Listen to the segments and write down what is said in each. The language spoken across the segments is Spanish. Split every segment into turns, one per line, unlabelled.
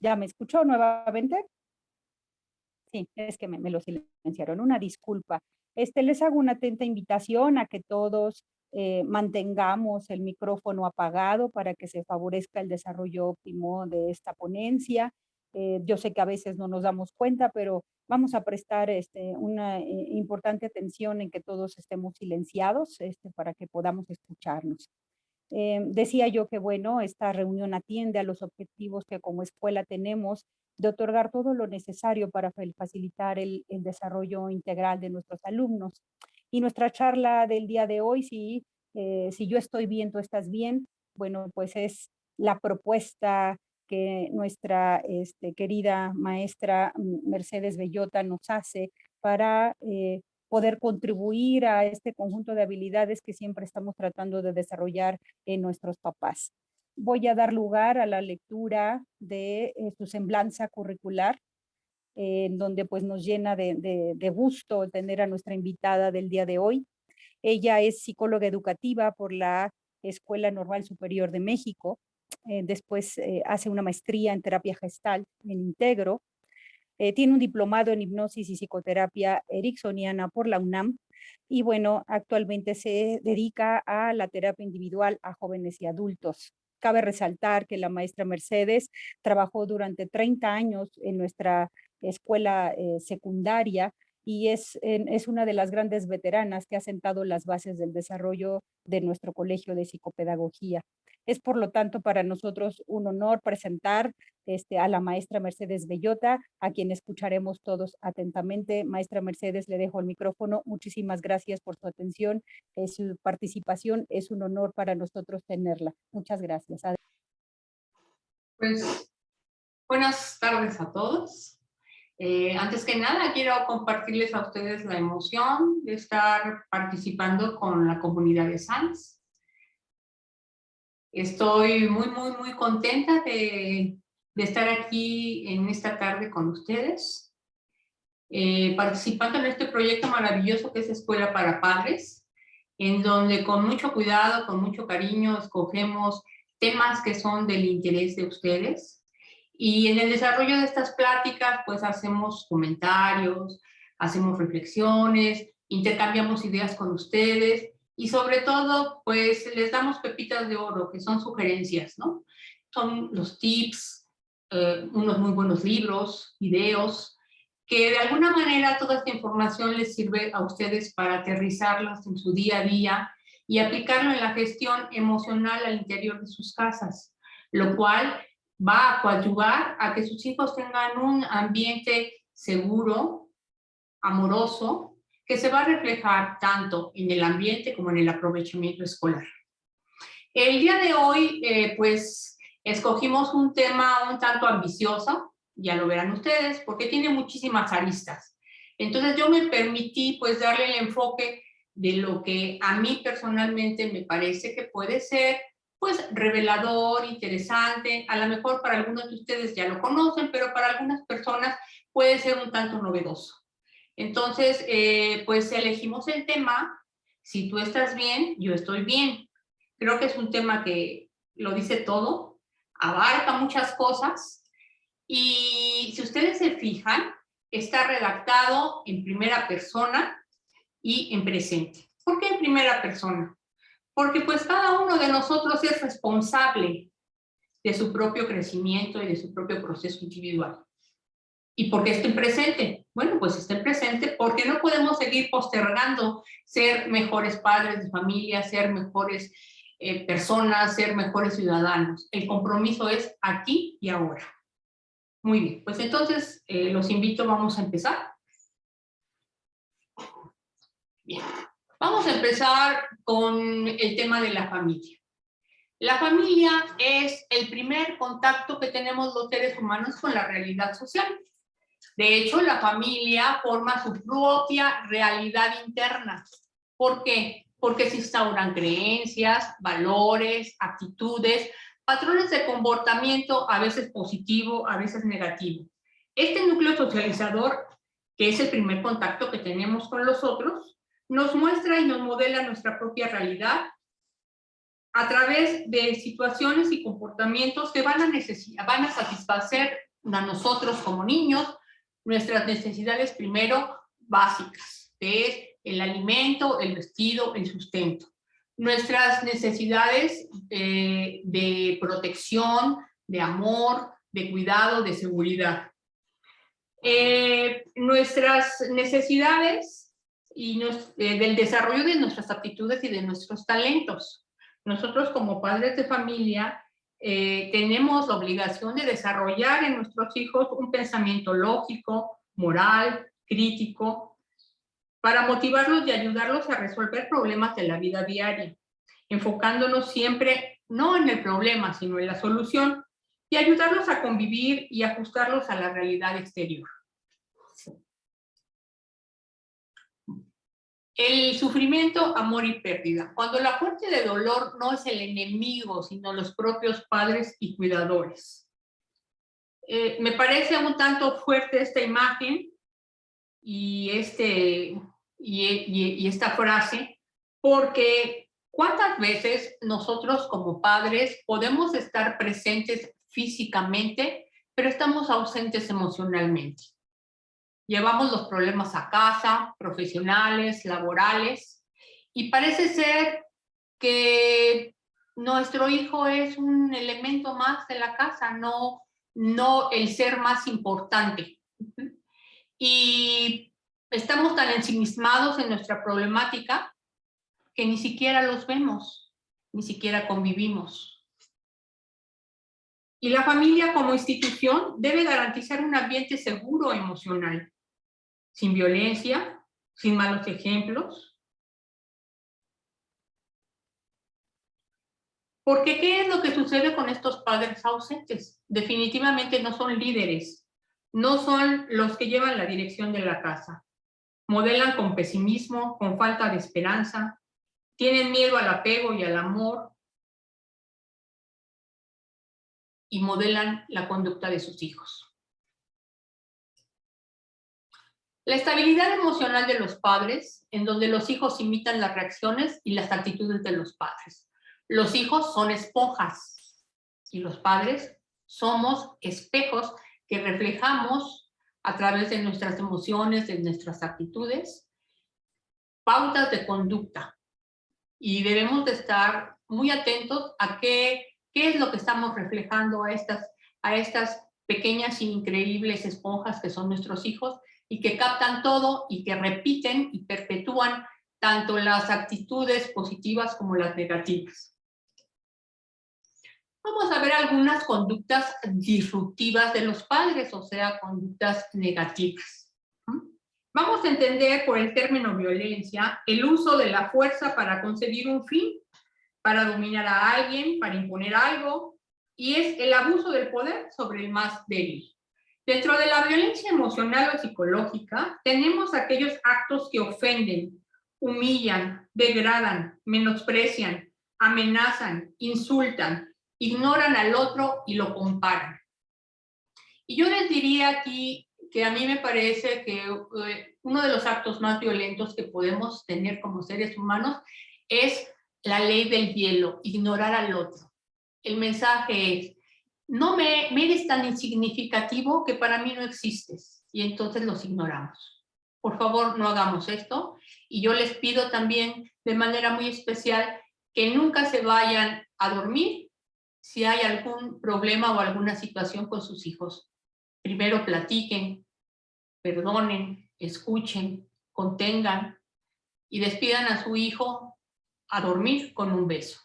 ¿Ya me escuchó nuevamente? Sí, es que me lo silenciaron, una disculpa. Les hago una atenta invitación a que todos mantengamos el micrófono apagado para que se favorezca el desarrollo óptimo de esta ponencia. Yo sé que a veces no nos damos cuenta, pero vamos a prestar una importante atención en que todos estemos silenciados para que podamos escucharnos. Decía yo que, bueno, esta reunión atiende a los objetivos que como escuela tenemos de otorgar todo lo necesario para facilitar el desarrollo integral de nuestros alumnos. Y nuestra charla del día de hoy, si yo estoy bien, tú estás bien, bueno, pues es la propuesta que nuestra querida maestra Mercedes Bellota nos hace para poder contribuir a este conjunto de habilidades que siempre estamos tratando de desarrollar en nuestros papás. Voy a dar lugar a la lectura de su semblanza curricular, en donde pues nos llena de gusto tener a nuestra invitada del día de hoy. Ella es psicóloga educativa por la Escuela Normal Superior de México. Después hace una maestría en terapia gestal en Integro. Tiene un diplomado en hipnosis y psicoterapia ericksoniana por la UNAM. Y bueno, actualmente se dedica a la terapia individual a jóvenes y adultos. Cabe resaltar que la maestra Mercedes trabajó durante 30 años en nuestra escuela secundaria y es una de las grandes veteranas que ha sentado las bases del desarrollo de nuestro colegio de psicopedagogía. Es por lo tanto para nosotros un honor presentar a la maestra Mercedes Bellota, a quien escucharemos todos atentamente. Maestra Mercedes, le dejo el micrófono. Muchísimas gracias por su atención, su participación. Es un honor para nosotros tenerla. Muchas gracias.
Pues buenas tardes a todos. Antes que nada, quiero compartirles a ustedes la emoción de estar participando con la comunidad de SANS. Estoy muy contenta de estar aquí en esta tarde con ustedes, participando en este proyecto maravilloso que es Escuela para Padres, en donde con mucho cuidado, con mucho cariño, escogemos temas que son del interés de ustedes. Y en el desarrollo de estas pláticas, pues hacemos comentarios, hacemos reflexiones, intercambiamos ideas con ustedes y sobre todo, pues les damos pepitas de oro, que son sugerencias, ¿no? Son los tips, unos muy buenos libros, videos, que de alguna manera toda esta información les sirve a ustedes para aterrizarlas en su día a día y aplicarlo en la gestión emocional al interior de sus casas, lo cual va a coadyuvar a que sus hijos tengan un ambiente seguro, amoroso, que se va a reflejar tanto en el ambiente como en el aprovechamiento escolar. El día de hoy, pues, escogimos un tema un tanto ambicioso, ya lo verán ustedes, porque tiene muchísimas aristas. Entonces yo me permití, pues, darle el enfoque de lo que a mí personalmente me parece que puede ser, pues, revelador, interesante. A lo mejor para algunos de ustedes ya lo conocen, pero para algunas personas puede ser un tanto novedoso. Entonces, pues elegimos el tema, si tú estás bien, yo estoy bien. Creo que es un tema que lo dice todo, abarca muchas cosas y si ustedes se fijan, está redactado en primera persona y en presente. ¿Por qué en primera persona? Porque pues cada uno de nosotros es responsable de su propio crecimiento y de su propio proceso individual. ¿Y por qué está en presente? Bueno, pues está en presente porque no podemos seguir postergando ser mejores padres de familia, ser mejores personas, ser mejores ciudadanos. El compromiso es aquí y ahora. Muy bien, pues entonces los invito, vamos a empezar. Bien, vamos a empezar con el tema de la familia. La familia es el primer contacto que tenemos los seres humanos con la realidad social. De hecho, la familia forma su propia realidad interna. ¿Por qué? Porque se instauran creencias, valores, actitudes, patrones de comportamiento, a veces positivo, a veces negativo. Este núcleo socializador, que es el primer contacto que tenemos con los otros, nos muestra y nos modela nuestra propia realidad a través de situaciones y comportamientos que van a satisfacer a nosotros como niños nuestras necesidades primero básicas, que es el alimento, el vestido, el sustento. Nuestras necesidades de protección, de amor, de cuidado, de seguridad. Nuestras necesidades y del desarrollo de nuestras aptitudes y de nuestros talentos. Nosotros como padres de familia tenemos la obligación de desarrollar en nuestros hijos un pensamiento lógico, moral, crítico, para motivarlos y ayudarlos a resolver problemas de la vida diaria, enfocándonos siempre no en el problema, sino en la solución, y ayudarlos a convivir y ajustarlos a la realidad exterior. El sufrimiento, amor y pérdida. Cuando la fuente de dolor no es el enemigo, sino los propios padres y cuidadores. Me parece un tanto fuerte esta imagen y esta frase, porque ¿cuántas veces nosotros como padres podemos estar presentes físicamente, pero estamos ausentes emocionalmente? Llevamos los problemas a casa, profesionales, laborales, y parece ser que nuestro hijo es un elemento más de la casa, no el ser más importante. Y estamos tan ensimismados en nuestra problemática que ni siquiera los vemos, ni siquiera convivimos. Y la familia como institución debe garantizar un ambiente seguro emocional, sin violencia, sin malos ejemplos. Porque ¿qué es lo que sucede con estos padres ausentes? Definitivamente no son líderes, no son los que llevan la dirección de la casa. Modelan con pesimismo, con falta de esperanza, tienen miedo al apego y al amor, y modelan la conducta de sus hijos. La estabilidad emocional de los padres, en donde los hijos imitan las reacciones y las actitudes de los padres. Los hijos son esponjas y los padres somos espejos que reflejamos a través de nuestras emociones, de nuestras actitudes, pautas de conducta. Y debemos de estar muy atentos a qué es lo que estamos reflejando a estas pequeñas e increíbles esponjas que son nuestros hijos, y que captan todo y que repiten y perpetúan tanto las actitudes positivas como las negativas. Vamos a ver algunas conductas disruptivas de los padres, o sea, conductas negativas. Vamos a entender por el término violencia el uso de la fuerza para conseguir un fin, para dominar a alguien, para imponer algo, y es el abuso del poder sobre el más débil. Dentro de la violencia emocional o psicológica, tenemos aquellos actos que ofenden, humillan, degradan, menosprecian, amenazan, insultan, ignoran al otro y lo comparan. Y yo les diría aquí que a mí me parece que uno de los actos más violentos que podemos tener como seres humanos es la ley del hielo, ignorar al otro. El mensaje es: no me eres tan insignificativo que para mí no existes, y entonces los ignoramos. Por favor, no hagamos esto, y yo les pido también de manera muy especial que nunca se vayan a dormir si hay algún problema o alguna situación con sus hijos. Primero platiquen, perdonen, escuchen, contengan y despidan a su hijo a dormir con un beso.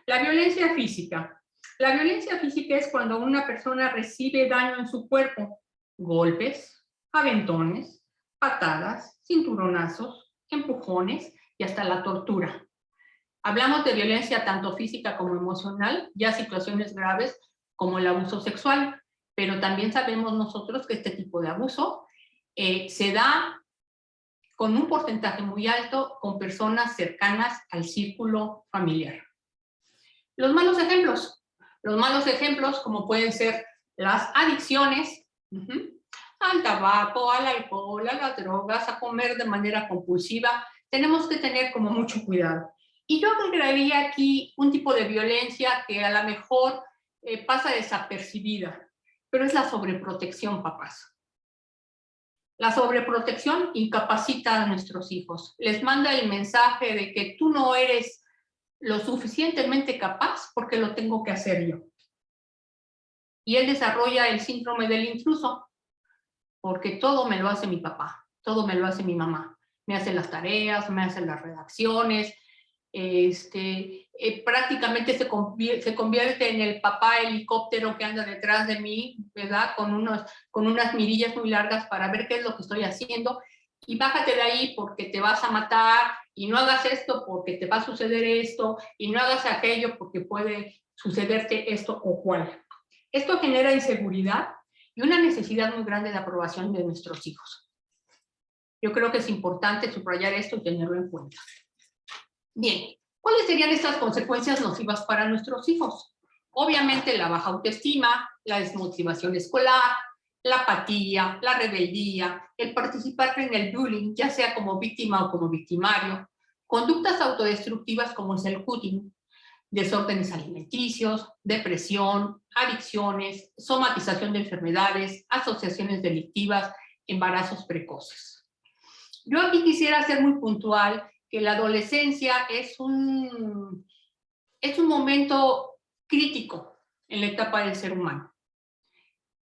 La violencia física. La violencia física es cuando una persona recibe daño en su cuerpo, golpes, aventones, patadas, cinturonazos, empujones y hasta la tortura. Hablamos de violencia tanto física como emocional, ya situaciones graves como el abuso sexual, pero también sabemos nosotros que este tipo de abuso se da con un porcentaje muy alto con personas cercanas al círculo familiar. Los malos ejemplos como pueden ser las adicciones, al tabaco, al alcohol, a las drogas, a comer de manera compulsiva, tenemos que tener como mucho cuidado. Y yo agregaría aquí un tipo de violencia que a lo mejor pasa desapercibida, pero es la sobreprotección, papás. La sobreprotección incapacita a nuestros hijos. Les manda el mensaje de que tú no eres lo suficientemente capaz porque lo tengo que hacer yo. Y él desarrolla el síndrome del intruso, porque todo me lo hace mi papá, todo me lo hace mi mamá. Me hace las tareas, me hace las redacciones, prácticamente se convierte en el papá helicóptero que anda detrás de mí, ¿verdad? Con unas mirillas muy largas para ver qué es lo que estoy haciendo, y bájate de ahí porque te vas a matar, y no hagas esto porque te va a suceder esto, y no hagas aquello porque puede sucederte esto o cual. Esto genera inseguridad y una necesidad muy grande de aprobación de nuestros hijos. Yo creo que es importante subrayar esto y tenerlo en cuenta. Bien, ¿cuáles serían estas consecuencias nocivas para nuestros hijos? Obviamente la baja autoestima, la desmotivación escolar, la apatía, la rebeldía, el participar en el bullying, ya sea como víctima o como victimario, conductas autodestructivas como es el cutting, desórdenes alimenticios, depresión, adicciones, somatización de enfermedades, asociaciones delictivas, embarazos precoces. Yo aquí quisiera ser muy puntual que la adolescencia es un momento crítico en la etapa del ser humano.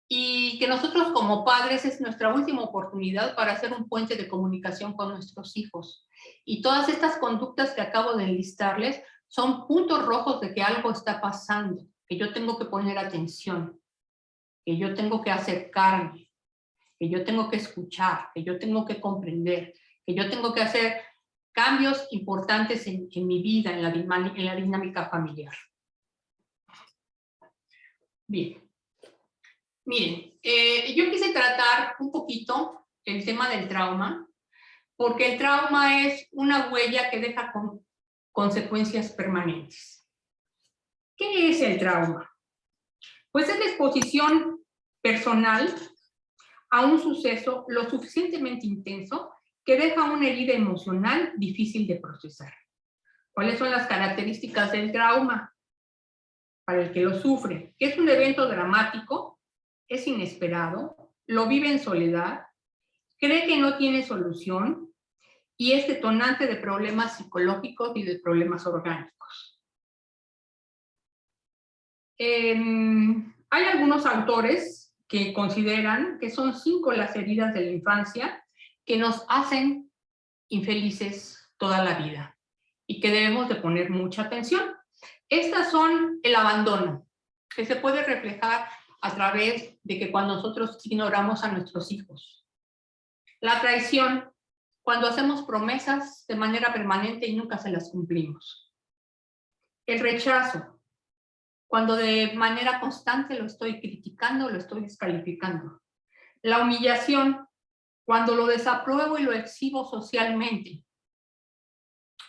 Y que nosotros como padres es nuestra última oportunidad para hacer un puente de comunicación con nuestros hijos. Y todas estas conductas que acabo de enlistarles son puntos rojos de que algo está pasando, que yo tengo que poner atención, que yo tengo que acercarme, que yo tengo que escuchar, que yo tengo que comprender, que yo tengo que hacer cambios importantes en mi vida, en la dinámica familiar. Bien. Miren, yo quise tratar un poquito el tema del trauma, porque el trauma es una huella que deja consecuencias permanentes. ¿Qué es el trauma? Pues es la exposición personal a un suceso lo suficientemente intenso que deja una herida emocional difícil de procesar. ¿Cuáles son las características del trauma para el que lo sufre? Que es un evento dramático, es inesperado, lo vive en soledad, cree que no tiene solución y es detonante de problemas psicológicos y de problemas orgánicos. Hay algunos autores que consideran que son 5 las heridas de la infancia que nos hacen infelices toda la vida y que debemos de poner mucha atención. Estas son el abandono, que se puede reflejar a través de que cuando nosotros ignoramos a nuestros hijos. La traición, cuando hacemos promesas de manera permanente y nunca se las cumplimos. El rechazo, cuando de manera constante lo estoy criticando, lo estoy descalificando. La humillación, cuando lo desapruebo y lo exhibo socialmente.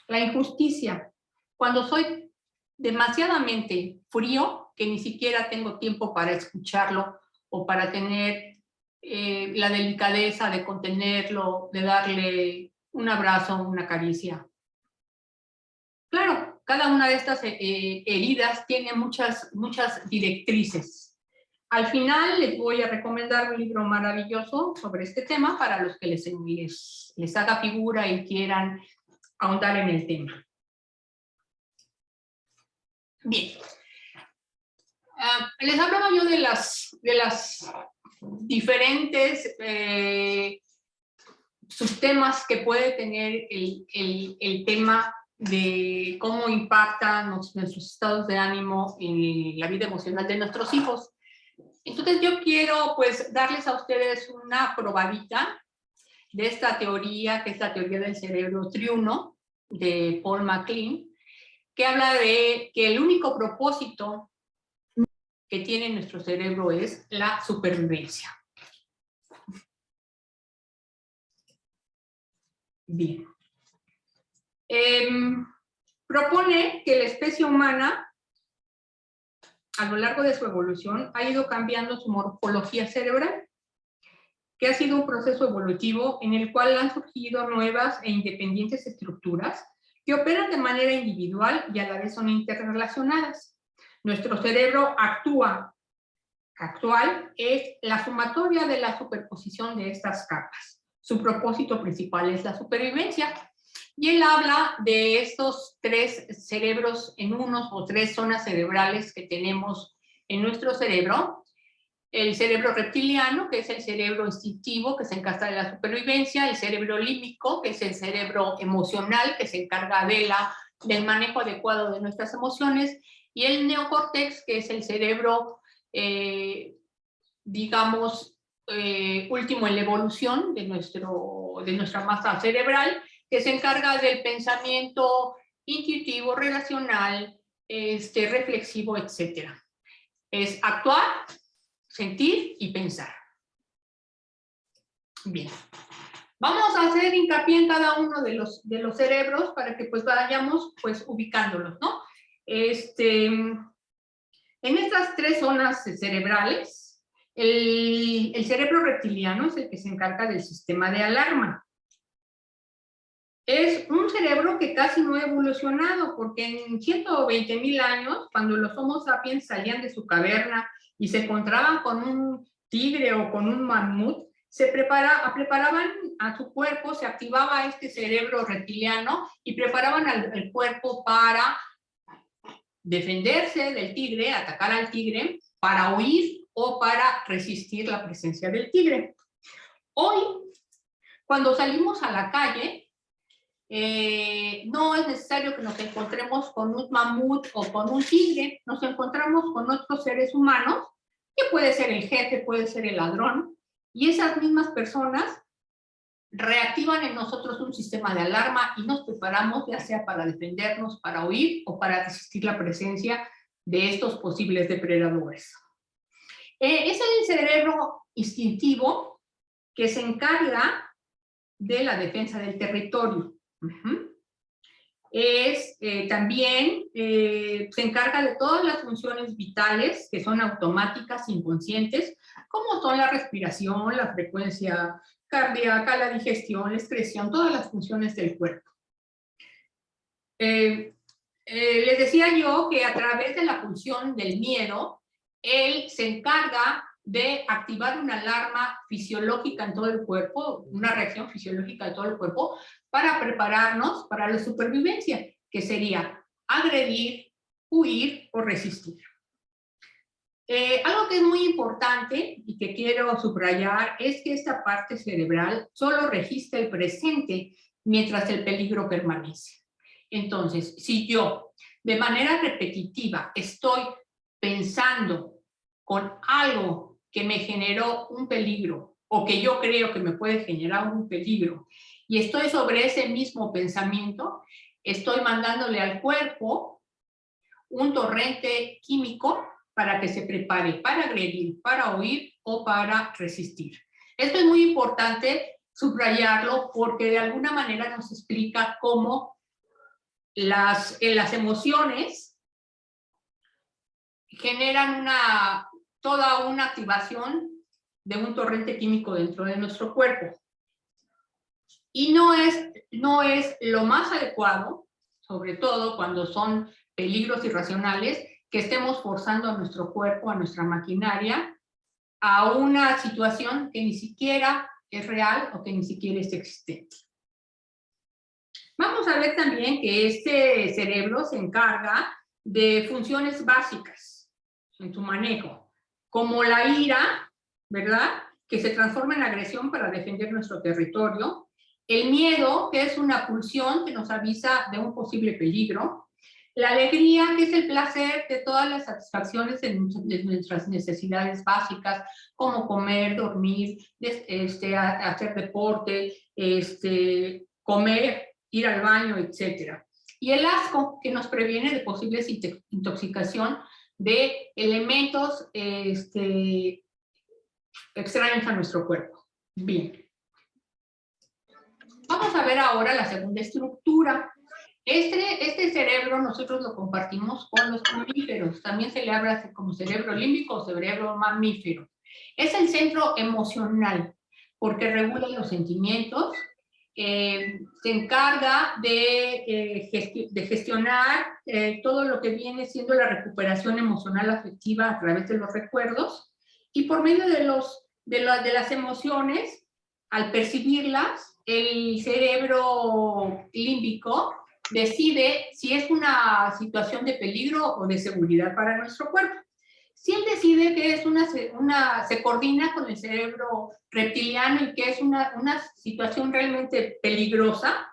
La injusticia, cuando soy demasiadamente frío, que ni siquiera tengo tiempo para escucharlo o para tener la delicadeza de contenerlo, de darle un abrazo, una caricia. Claro, cada una de estas heridas tiene muchas directrices. Al final les voy a recomendar un libro maravilloso sobre este tema para los que les haga figura y quieran ahondar en el tema. Bien. Les hablaba yo de las diferentes subtemas que puede tener el tema de cómo impactan nuestros estados de ánimo en la vida emocional de nuestros hijos. Entonces yo quiero pues darles a ustedes una probadita de esta teoría, que es la teoría del cerebro triuno de Paul MacLean, que habla de que el único propósito que tiene nuestro cerebro es la supervivencia. Bien. Propone que la especie humana, a lo largo de su evolución, ha ido cambiando su morfología cerebral, que ha sido un proceso evolutivo en el cual han surgido nuevas e independientes estructuras que operan de manera individual y a la vez son interrelacionadas. Nuestro cerebro actúa actual es la sumatoria de la superposición de estas capas. Su propósito principal es la supervivencia. Y él habla de estos tres cerebros en unos o tres zonas cerebrales que tenemos en nuestro cerebro. El cerebro reptiliano, que es el cerebro instintivo, que se encarga de la supervivencia. El cerebro límbico, que es el cerebro emocional, que se encarga del manejo adecuado de nuestras emociones. Y el neocórtex, que es el cerebro, digamos, último en la evolución de nuestra masa cerebral, que se encarga del pensamiento intuitivo, relacional, reflexivo, etc. Es actuar, sentir y pensar. Bien. Vamos a hacer hincapié en cada uno de los cerebros para que pues vayamos pues ubicándolos, ¿no? En estas tres zonas cerebrales, el cerebro reptiliano es el que se encarga del sistema de alarma. Es un cerebro que casi no ha evolucionado, porque en 120,000 años, cuando los Homo sapiens salían de su caverna y se encontraban con un tigre o con un mamut, preparaban a su cuerpo, se activaba este cerebro reptiliano y preparaban al cuerpo para defenderse del tigre, atacar al tigre, para huir o para resistir la presencia del tigre. Hoy, cuando salimos a la calle, no es necesario que nos encontremos con un mamut o con un tigre, nos encontramos con otros seres humanos, que puede ser el jefe, puede ser el ladrón, y esas mismas personas reactivan en nosotros un sistema de alarma y nos preparamos ya sea para defendernos, para huir o para resistir la presencia de estos posibles depredadores. Es el cerebro instintivo que se encarga de la defensa del territorio. También se encarga de todas las funciones vitales que son automáticas, inconscientes, como son la respiración, la frecuencia cardíaca, la digestión, la excreción, todas las funciones del cuerpo. Les decía yo que a través de la pulsión del miedo, él se encarga de activar una alarma fisiológica en todo el cuerpo, una reacción fisiológica de todo el cuerpo, para prepararnos para la supervivencia, que sería agredir, huir o resistir. Algo que es muy importante y que quiero subrayar es que esta parte cerebral solo registra el presente mientras el peligro permanece. Entonces, si yo de manera repetitiva estoy pensando con algo que me generó un peligro o que yo creo que me puede generar un peligro y estoy sobre ese mismo pensamiento, estoy mandándole al cuerpo un torrente químico para que se prepare para agredir, para huir o para resistir. Esto es muy importante subrayarlo porque de alguna manera nos explica cómo las emociones generan toda una activación de un torrente químico dentro de nuestro cuerpo. Y no es lo más adecuado, sobre todo cuando son peligros irracionales, que estemos forzando a nuestro cuerpo, a nuestra maquinaria, a una situación que ni siquiera es real o que ni siquiera es existente. Vamos a ver también que este cerebro se encarga de funciones básicas en su manejo, como la ira, ¿verdad?, que se transforma en agresión para defender nuestro territorio, el miedo, que es una pulsión que nos avisa de un posible peligro, la alegría, que es el placer de todas las satisfacciones de nuestras necesidades básicas, como comer, dormir, hacer deporte, comer, ir al baño, etc. Y el asco, que nos previene de posibles intoxicación de elementos extraños a nuestro cuerpo. Bien. Vamos a ver ahora la segunda estructura. Este cerebro nosotros lo compartimos con los mamíferos. También se le habla como cerebro límbico o cerebro mamífero. Es el centro emocional, porque regula los sentimientos, se encarga de gestionar todo lo que viene siendo la recuperación emocional afectiva a través de los recuerdos, y por medio de las emociones, al percibirlas, el cerebro límbico decide si es una situación de peligro o de seguridad para nuestro cuerpo. Si él decide que es se coordina con el cerebro reptiliano y que es una situación realmente peligrosa,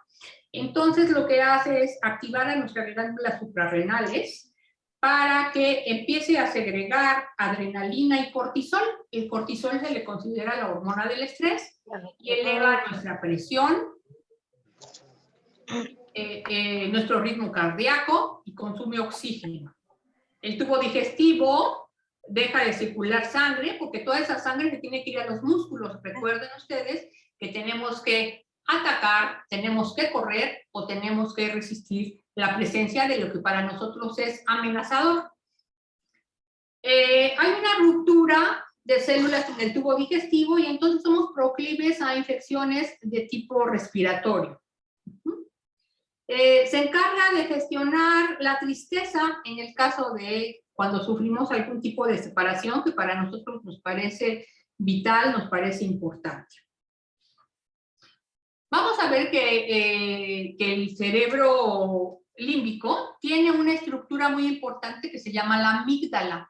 entonces lo que hace es activar a nuestras glándulas suprarrenales para que empiece a segregar adrenalina y cortisol. El cortisol se le considera la hormona del estrés y eleva nuestra presión, nuestro ritmo cardíaco y consume oxígeno. El tubo digestivo deja de circular sangre porque toda esa sangre se tiene que ir a los músculos. Recuerden ustedes que tenemos que atacar, tenemos que correr o tenemos que resistir la presencia de lo que para nosotros es amenazador. Hay una ruptura de células en el tubo digestivo y entonces somos proclives a infecciones de tipo respiratorio. Se encarga de gestionar la tristeza en el caso de cuando sufrimos algún tipo de separación que para nosotros nos parece vital, nos parece importante. Vamos a ver que el cerebro límbico tiene una estructura muy importante que se llama la amígdala.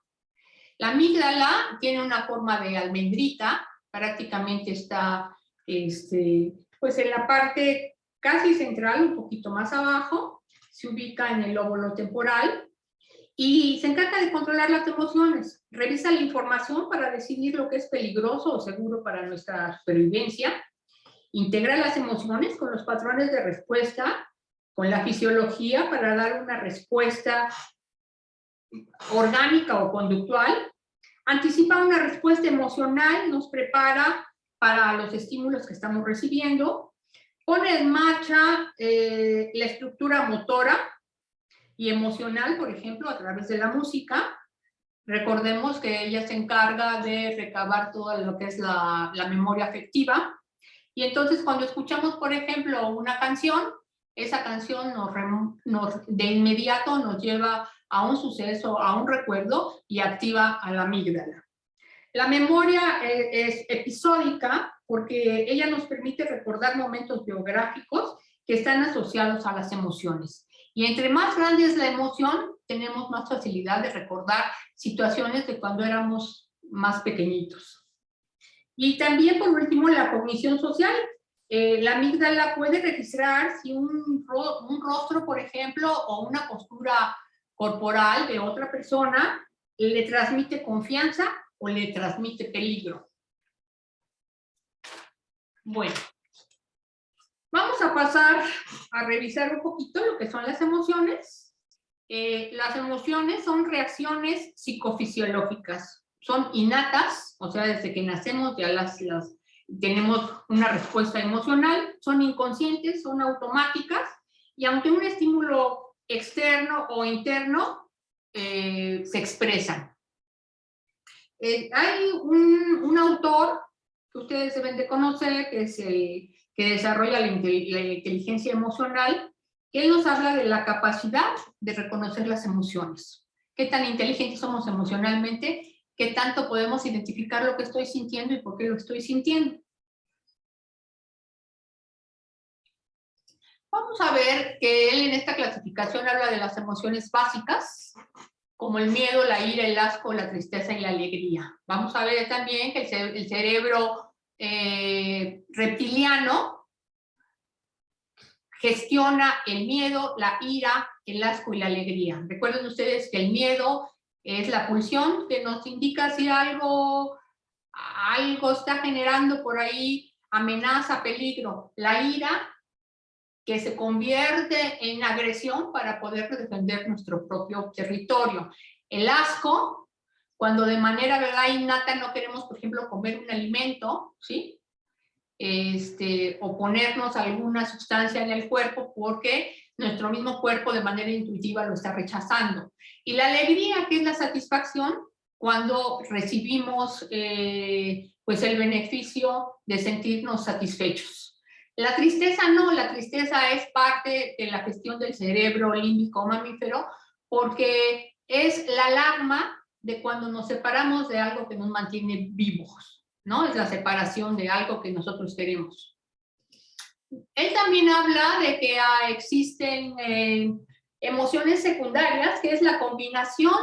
La amígdala tiene una forma de almendrita, prácticamente está pues en la parte casi central, un poquito más abajo, se ubica en el lóbulo temporal y se encarga de controlar las emociones. Revisa la información para decidir lo que es peligroso o seguro para nuestra supervivencia. Integra las emociones con los patrones de respuesta, con la fisiología para dar una respuesta orgánica o conductual. Anticipa una respuesta emocional, nos prepara para los estímulos que estamos recibiendo. Pone en marcha la estructura motora y emocional, por ejemplo, a través de la música. Recordemos que ella se encarga de recabar todo lo que es la memoria afectiva. Y entonces cuando escuchamos, por ejemplo, una canción, esa canción de inmediato nos lleva a un suceso, a un recuerdo y activa a la amígdala. La memoria es episódica porque ella nos permite recordar momentos biográficos que están asociados a las emociones. Y entre más grande es la emoción, tenemos más facilidad de recordar situaciones de cuando éramos más pequeñitos. Y también, por último, la cognición social. La amígdala puede registrar si un rostro, por ejemplo, o una postura corporal de otra persona le transmite confianza o le transmite peligro. Bueno, vamos a pasar a revisar un poquito lo que son las emociones. Las emociones son reacciones psicofisiológicas, son innatas, o sea, desde que nacemos ya tenemos una respuesta emocional, son inconscientes, son automáticas, y ante un estímulo externo o interno, se expresan. Hay un autor que ustedes deben de conocer, que es el que desarrolla la inteligencia emocional, que él nos habla de la capacidad de reconocer las emociones. ¿Qué tan inteligentes somos emocionalmente? ¿Qué tanto podemos identificar lo que estoy sintiendo y por qué lo estoy sintiendo? Vamos a ver que él en esta clasificación habla de las emociones básicas, como el miedo, la ira, el asco, la tristeza y la alegría. Vamos a ver también que el cerebro reptiliano gestiona el miedo, la ira, el asco y la alegría. Recuerden ustedes que el miedo es la pulsión que nos indica si algo está generando por ahí amenaza, peligro. La ira, que se convierte en agresión para poder defender nuestro propio territorio. El asco, cuando de manera innata no queremos, por ejemplo, comer un alimento, ¿sí? O ponernos alguna sustancia en el cuerpo porque nuestro mismo cuerpo de manera intuitiva lo está rechazando. Y la alegría, que es la satisfacción cuando recibimos pues el beneficio de sentirnos satisfechos. La tristeza no, la tristeza es parte de la gestión del cerebro límbico mamífero porque es la alarma de cuando nos separamos de algo que nos mantiene vivos, ¿no? Es la separación de algo que nosotros queremos. Él también habla de que existen emociones secundarias, que es la combinación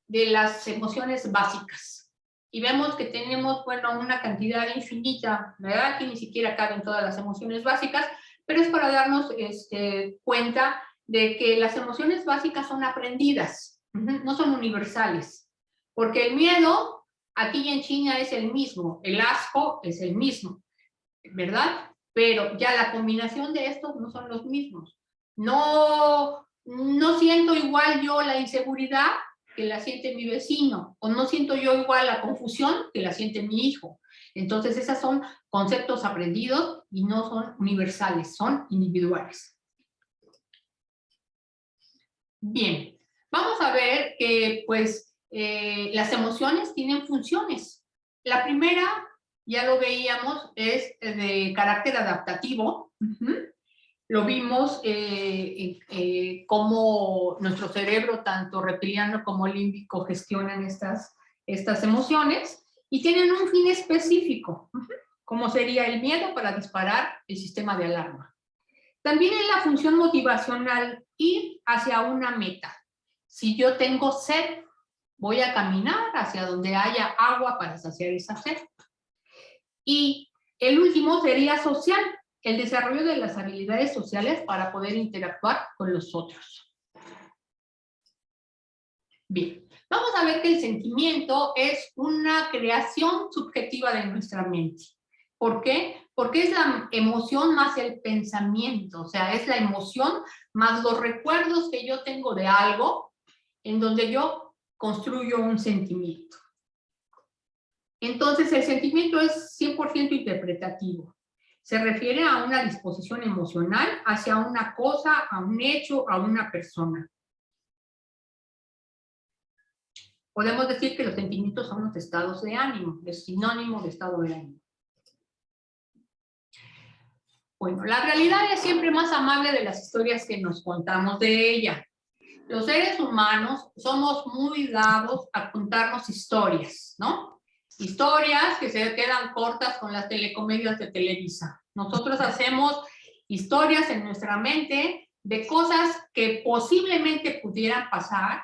de las emociones básicas. Y vemos que tenemos, bueno, una cantidad infinita, ¿verdad? Que ni siquiera caben todas las emociones básicas, pero es para darnos cuenta de que las emociones básicas son aprendidas, no son universales. Porque el miedo, aquí y en China, es el mismo, el asco es el mismo, ¿verdad? Pero ya la combinación de estos no son los mismos. No siento igual yo la inseguridad que la siente mi vecino, o no siento yo igual la confusión que la siente mi hijo. Entonces, esos son conceptos aprendidos y no son universales, son individuales. Bien, vamos a ver que, pues, las emociones tienen funciones. La primera, ya lo veíamos, es de carácter adaptativo. Lo vimos cómo nuestro cerebro, tanto reptiliano como límbico, gestionan estas emociones y tienen un fin específico, como sería el miedo para disparar el sistema de alarma. También es la función motivacional, ir hacia una meta. Si yo tengo sed, voy a caminar hacia donde haya agua para saciar esa sed. Y el último sería social, el desarrollo de las habilidades sociales para poder interactuar con los otros. Bien, vamos a ver que el sentimiento es una creación subjetiva de nuestra mente. ¿Por qué? Porque es la emoción más el pensamiento, o sea, es la emoción más los recuerdos que yo tengo de algo en donde yo construyo un sentimiento. Entonces, el sentimiento es 100% interpretativo. Se refiere a una disposición emocional hacia una cosa, a un hecho, a una persona. Podemos decir que los sentimientos son los estados de ánimo, es sinónimo de estado de ánimo. Bueno, la realidad es siempre más amable de las historias que nos contamos de ella. Los seres humanos somos muy dados a contarnos historias, ¿no? Historias que se quedan cortas con las telecomedias de Televisa. Nosotros hacemos historias en nuestra mente de cosas que posiblemente pudieran pasar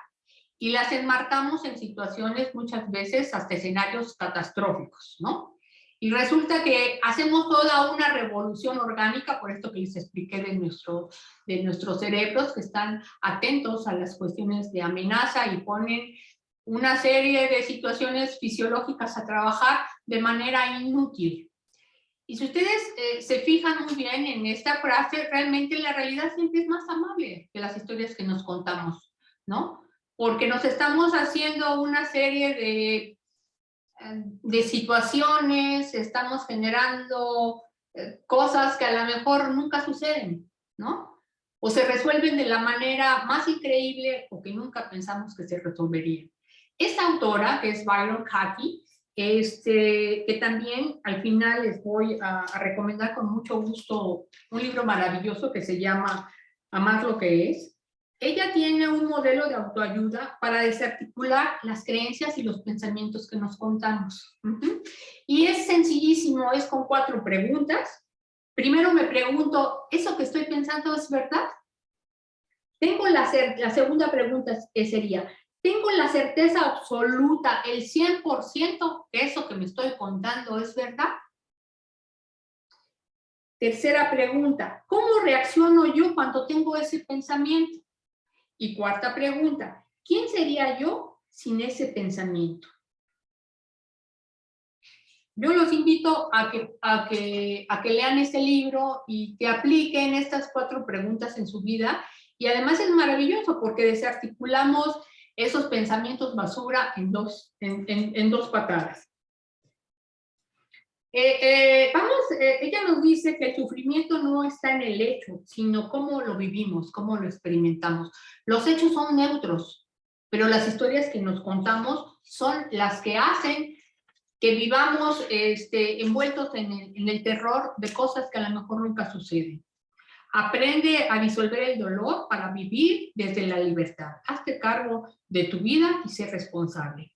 y las enmarcamos en situaciones muchas veces hasta escenarios catastróficos, ¿no? Y resulta que hacemos toda una revolución orgánica, por esto que les expliqué de nuestros cerebros, que están atentos a las cuestiones de amenaza y ponen una serie de situaciones fisiológicas a trabajar de manera inútil. Y si ustedes se fijan muy bien en esta frase, realmente la realidad siempre es más amable que las historias que nos contamos, ¿no? Porque nos estamos haciendo una serie de situaciones, estamos generando cosas que a lo mejor nunca suceden, ¿no? O se resuelven de la manera más increíble o que nunca pensamos que se resolvería. Esta autora, que es Byron Katie, que también al final les voy a recomendar con mucho gusto un libro maravilloso que se llama Amar lo que es. Ella tiene un modelo de autoayuda para desarticular las creencias y los pensamientos que nos contamos. Y es sencillísimo, es con 4 preguntas. Primero me pregunto, ¿eso que estoy pensando es verdad? Tengo la segunda pregunta sería, ¿tengo la certeza absoluta, el 100% que eso que me estoy contando es verdad? Tercera pregunta, ¿cómo reacciono yo cuando tengo ese pensamiento? Y cuarta pregunta, ¿quién sería yo sin ese pensamiento? Yo los invito a que lean este libro y que apliquen estas 4 preguntas en su vida. Y además es maravilloso porque desarticulamos esos pensamientos basura en dos patadas. Ella nos dice que el sufrimiento no está en el hecho, sino cómo lo vivimos, cómo lo experimentamos. Los hechos son neutros, pero las historias que nos contamos son las que hacen que vivamos envueltos en el terror de cosas que a lo mejor nunca suceden. Aprende a disolver el dolor para vivir desde la libertad. Hazte cargo de tu vida y sé responsable.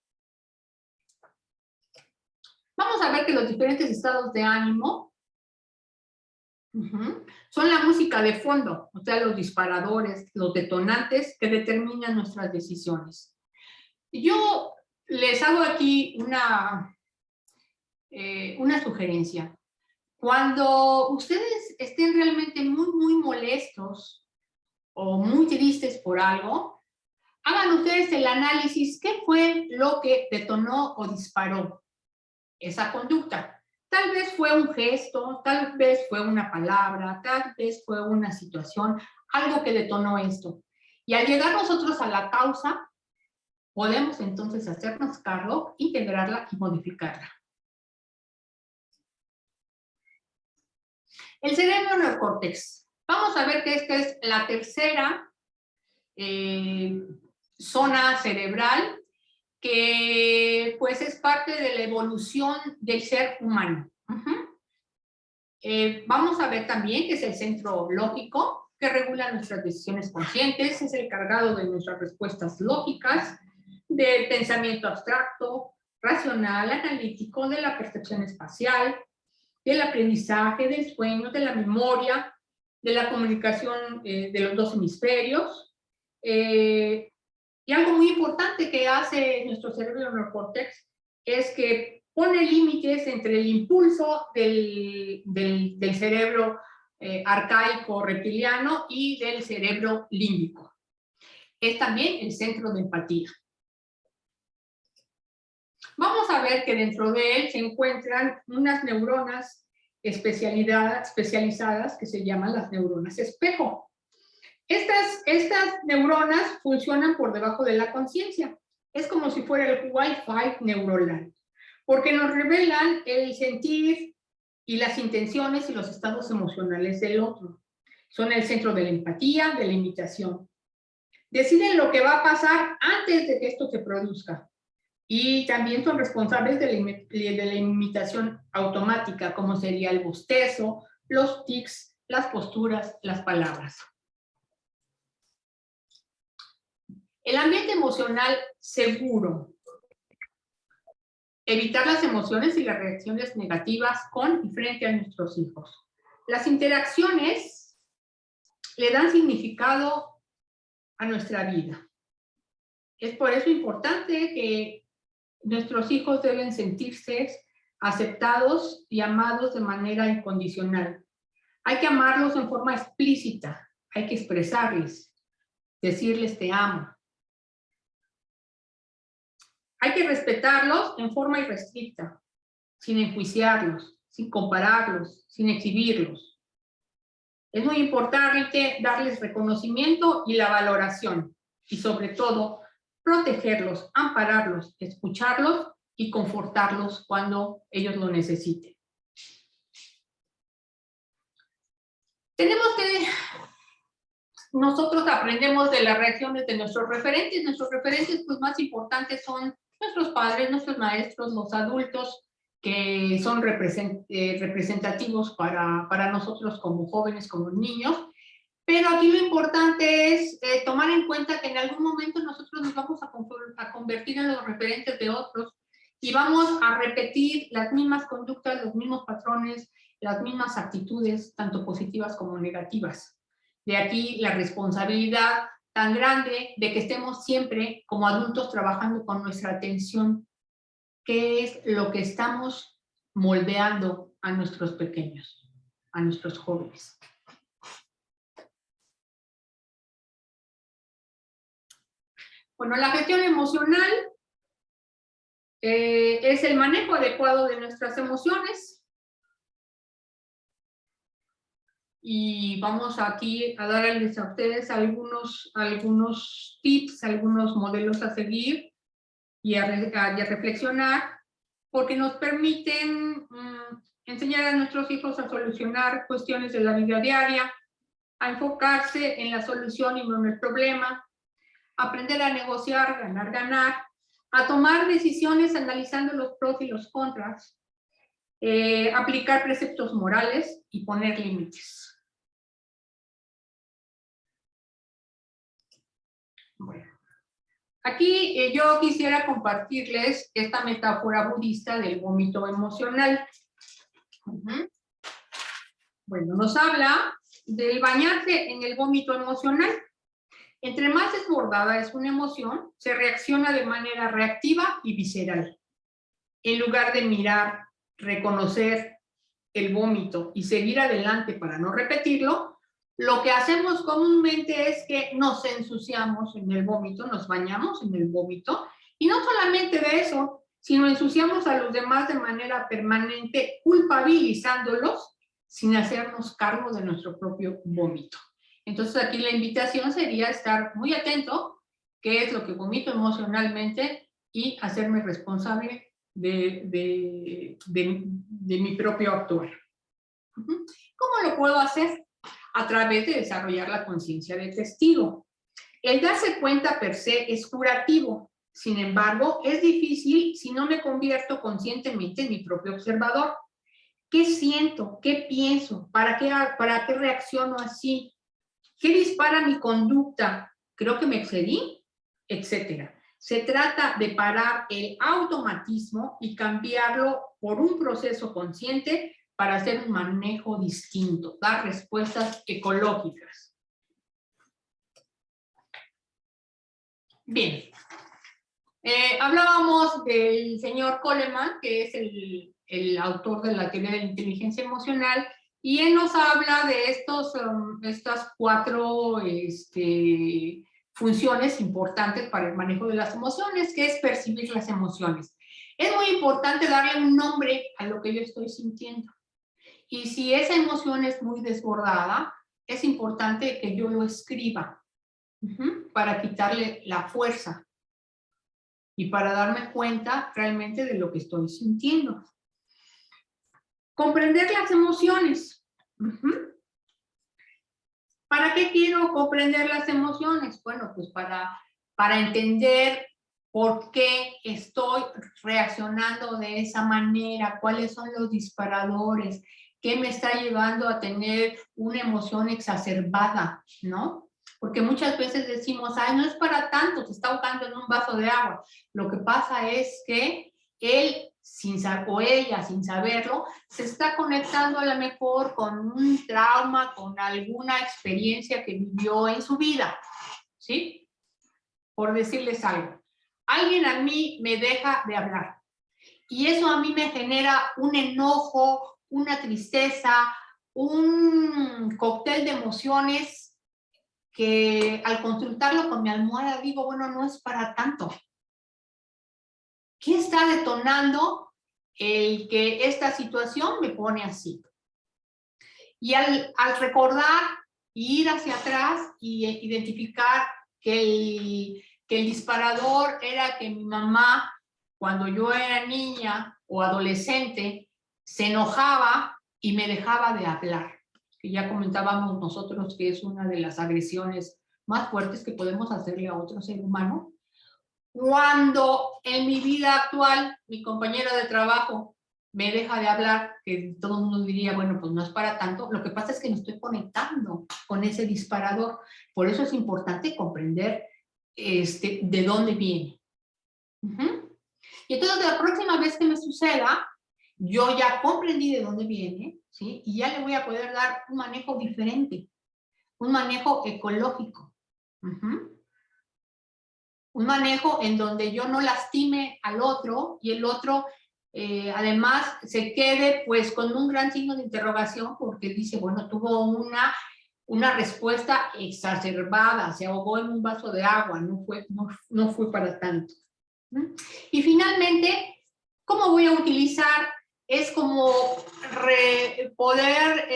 Vamos a ver que los diferentes estados de ánimo son la música de fondo, o sea, los disparadores, los detonantes que determinan nuestras decisiones. Yo les hago aquí una sugerencia. Cuando ustedes estén realmente muy molestos o muy tristes por algo, hagan ustedes el análisis, ¿qué fue lo que detonó o disparó esa conducta? Tal vez fue un gesto, tal vez fue una palabra, tal vez fue una situación, algo que detonó esto. Y al llegar nosotros a la causa, podemos entonces hacernos cargo, integrarla y modificarla. El cerebro neocórtex. Vamos a ver que esta es la tercera zona cerebral que pues es parte de la evolución del ser humano. Vamos a ver también que es el centro lógico que regula nuestras decisiones conscientes, es el cargado de nuestras respuestas lógicas, del pensamiento abstracto, racional, analítico, de la percepción espacial, del aprendizaje, del sueño, de la memoria, de la comunicación de los dos hemisferios. Y algo muy importante que hace nuestro cerebro neocórtex es que pone límites entre el impulso del cerebro arcaico reptiliano y del cerebro límbico. Es también el centro de empatía. Vamos a ver que dentro de él se encuentran unas neuronas especializadas que se llaman las neuronas espejo. Estas neuronas funcionan por debajo de la conciencia. Es como si fuera el Wi-Fi neuronal, porque nos revelan el sentir y las intenciones y los estados emocionales del otro. Son el centro de la empatía, de la imitación. Deciden lo que va a pasar antes de que esto se produzca. Y también son responsables de la imitación automática, como sería el bostezo, los tics, las posturas, las palabras. El ambiente emocional seguro. Evitar las emociones y las reacciones negativas con y frente a nuestros hijos. Las interacciones le dan significado a nuestra vida. Es por eso importante que nuestros hijos deben sentirse aceptados y amados de manera incondicional. Hay que amarlos en forma explícita, hay que expresarles, decirles te amo. Hay que respetarlos en forma irrestricta, sin enjuiciarlos, sin compararlos, sin exhibirlos. Es muy importante darles reconocimiento y la valoración, y sobre todo, protegerlos, ampararlos, escucharlos y confortarlos cuando ellos lo necesiten. Tenemos que nosotros aprendemos de las reacciones de nuestros referentes. Nuestros referentes pues, más importantes son nuestros padres, nuestros maestros, los adultos que son representativos para nosotros como jóvenes, como niños. Pero aquí lo importante es tomar en cuenta que en algún momento nosotros nos vamos a convertir en los referentes de otros y vamos a repetir las mismas conductas, los mismos patrones, las mismas actitudes, tanto positivas como negativas. De aquí la responsabilidad tan grande de que estemos siempre como adultos trabajando con nuestra atención, qué es lo que estamos moldeando a nuestros pequeños, a nuestros jóvenes. Bueno, la gestión emocional es el manejo adecuado de nuestras emociones. Y vamos aquí a darles a ustedes algunos tips, algunos modelos a seguir y a reflexionar, porque nos permiten enseñar a nuestros hijos a solucionar cuestiones de la vida diaria, a enfocarse en la solución y no en el problema, aprender a negociar, ganar, a tomar decisiones analizando los pros y los contras, aplicar preceptos morales y poner límites. Aquí yo quisiera compartirles esta metáfora budista del vómito emocional. Bueno, nos habla del bañarse en el vómito emocional. Entre más desbordada es una emoción, se reacciona de manera reactiva y visceral. En lugar de mirar, reconocer el vómito y seguir adelante para no repetirlo, lo que hacemos comúnmente es que nos ensuciamos en el vómito, nos bañamos en el vómito, y no solamente de eso, sino ensuciamos a los demás de manera permanente, culpabilizándolos sin hacernos cargo de nuestro propio vómito. Entonces aquí la invitación sería estar muy atento qué es lo que vomito emocionalmente y hacerme responsable de mi propio actuar. ¿Cómo lo puedo hacer? A través de desarrollar la conciencia de testigo. El darse cuenta per se es curativo. Sin embargo, es difícil si no me convierto conscientemente en mi propio observador. ¿Qué siento? ¿Qué pienso? ¿Para qué reacciono así? ¿Qué dispara mi conducta? ¿Creo que me excedí? Etcétera. Se trata de parar el automatismo y cambiarlo por un proceso consciente para hacer un manejo distinto, dar respuestas ecológicas. Bien. Hablábamos del señor Coleman, que es el autor de la teoría de la inteligencia emocional, y él nos habla de estas 4 funciones importantes para el manejo de las emociones, que es percibir las emociones. Es muy importante darle un nombre a lo que yo estoy sintiendo. Y si esa emoción es muy desbordada, es importante que yo lo escriba para quitarle la fuerza y para darme cuenta realmente de lo que estoy sintiendo. Comprender las emociones. ¿Para qué quiero comprender las emociones? Bueno, pues para entender por qué estoy reaccionando de esa manera, cuáles son los disparadores, qué me está llevando a tener una emoción exacerbada, ¿no? Porque muchas veces decimos, ay, no es para tanto, se está ahogando en un vaso de agua. Lo que pasa es que él o ella, sin saberlo, se está conectando a lo mejor con un trauma, con alguna experiencia que vivió en su vida, ¿sí? Por decirles algo. Alguien a mí me deja de hablar y eso a mí me genera un enojo, una tristeza, un cóctel de emociones que al consultarlo con mi almohada digo, bueno, no es para tanto. ¿Qué está detonando el que esta situación me pone así? Y al recordar y ir hacia atrás y identificar que el disparador era que mi mamá, cuando yo era niña o adolescente, se enojaba y me dejaba de hablar. Que ya comentábamos nosotros que es una de las agresiones más fuertes que podemos hacerle a otro ser humano. Cuando en mi vida actual mi compañera de trabajo me deja de hablar, que todo el mundo diría, bueno, pues no es para tanto, lo que pasa es que me estoy conectando con ese disparador. Por eso es importante comprender de dónde viene. Y entonces la próxima vez que me suceda, yo ya comprendí de dónde viene, ¿sí? Y ya le voy a poder dar un manejo diferente, un manejo ecológico. Un manejo en donde yo no lastime al otro y el otro además se quede pues con un gran signo de interrogación porque dice, bueno, tuvo una respuesta exacerbada, se ahogó en un vaso de agua, no fue para tanto. Y finalmente, ¿cómo voy a utilizar? Es como poder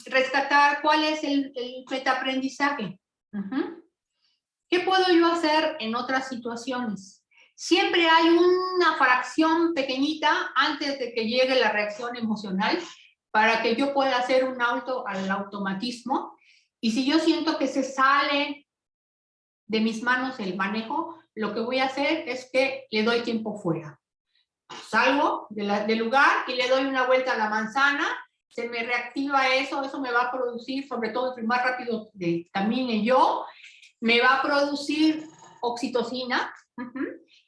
rescatar cuál es el metaaprendizaje. ¿Qué puedo yo hacer en otras situaciones? Siempre hay una fracción pequeñita antes de que llegue la reacción emocional para que yo pueda hacer un alto al automatismo. Y si yo siento que se sale de mis manos el manejo, lo que voy a hacer es que le doy tiempo fuera. Salgo del lugar y le doy una vuelta a la manzana, se me reactiva eso me va a producir, sobre todo entre más rápido camine yo, me va a producir oxitocina,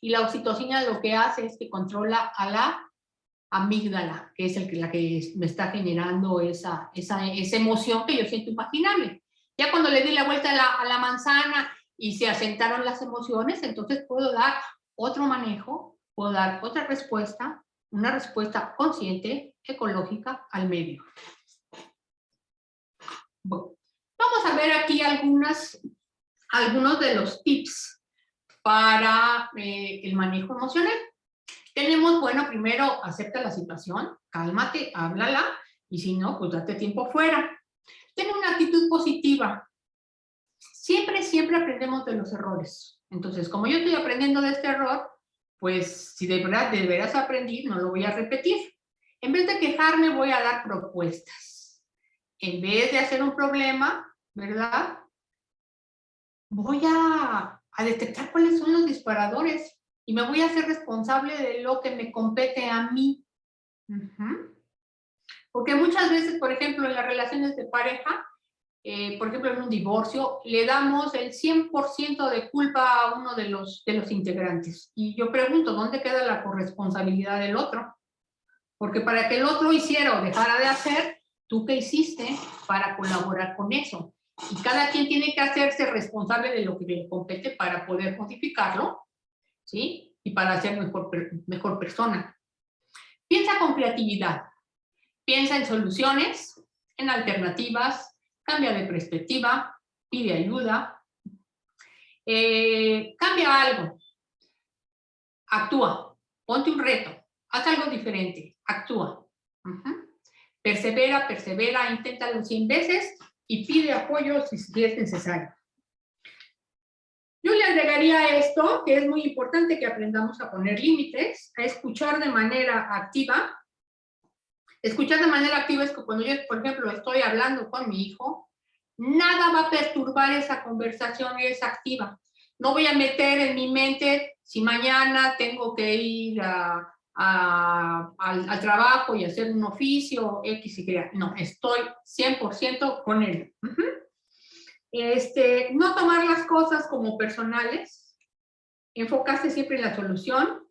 y la oxitocina lo que hace es que controla a la amígdala, que es la que me está generando esa emoción que yo siento imaginable. Ya cuando le di la vuelta a la manzana y se asentaron las emociones, entonces puedo dar otro manejo, puedo dar otra respuesta, una respuesta consciente, ecológica al medio. Bueno, vamos a ver aquí algunos de los tips para el manejo emocional. Tenemos, bueno, primero acepta la situación, cálmate, háblala, y si no, pues date tiempo fuera. Ten una actitud positiva. Siempre aprendemos de los errores. Entonces, como yo estoy aprendiendo de este error, pues si de verdad de veras aprendí, no lo voy a repetir. En vez de quejarme, voy a dar propuestas. En vez de hacer un problema, ¿verdad? Voy a detectar cuáles son los disparadores y me voy a hacer responsable de lo que me compete a mí. Porque muchas veces, por ejemplo, en las relaciones de pareja, por ejemplo, en un divorcio, le damos el 100% de culpa a uno de los integrantes. Y yo pregunto, ¿dónde queda la corresponsabilidad del otro? Porque para que el otro hiciera o dejara de hacer, ¿tú qué hiciste para colaborar con eso? Y cada quien tiene que hacerse responsable de lo que le compete para poder modificarlo, ¿sí? Y para ser mejor persona. Piensa con creatividad. Piensa en soluciones, en alternativas, cambia de perspectiva, pide ayuda, cambia algo, actúa, ponte un reto, haz algo diferente, actúa. Persevera, inténtalo 100 veces y pide apoyo si es necesario. Yo le agregaría esto, que es muy importante que aprendamos a poner límites, a escuchar de manera activa. Escuchar de manera activa es que cuando yo, por ejemplo, estoy hablando con mi hijo, nada va a perturbar esa conversación, es activa. No voy a meter en mi mente si mañana tengo que ir al trabajo y hacer un oficio, X y Y. No, estoy 100% con él. No tomar las cosas como personales, enfocarse siempre en la solución,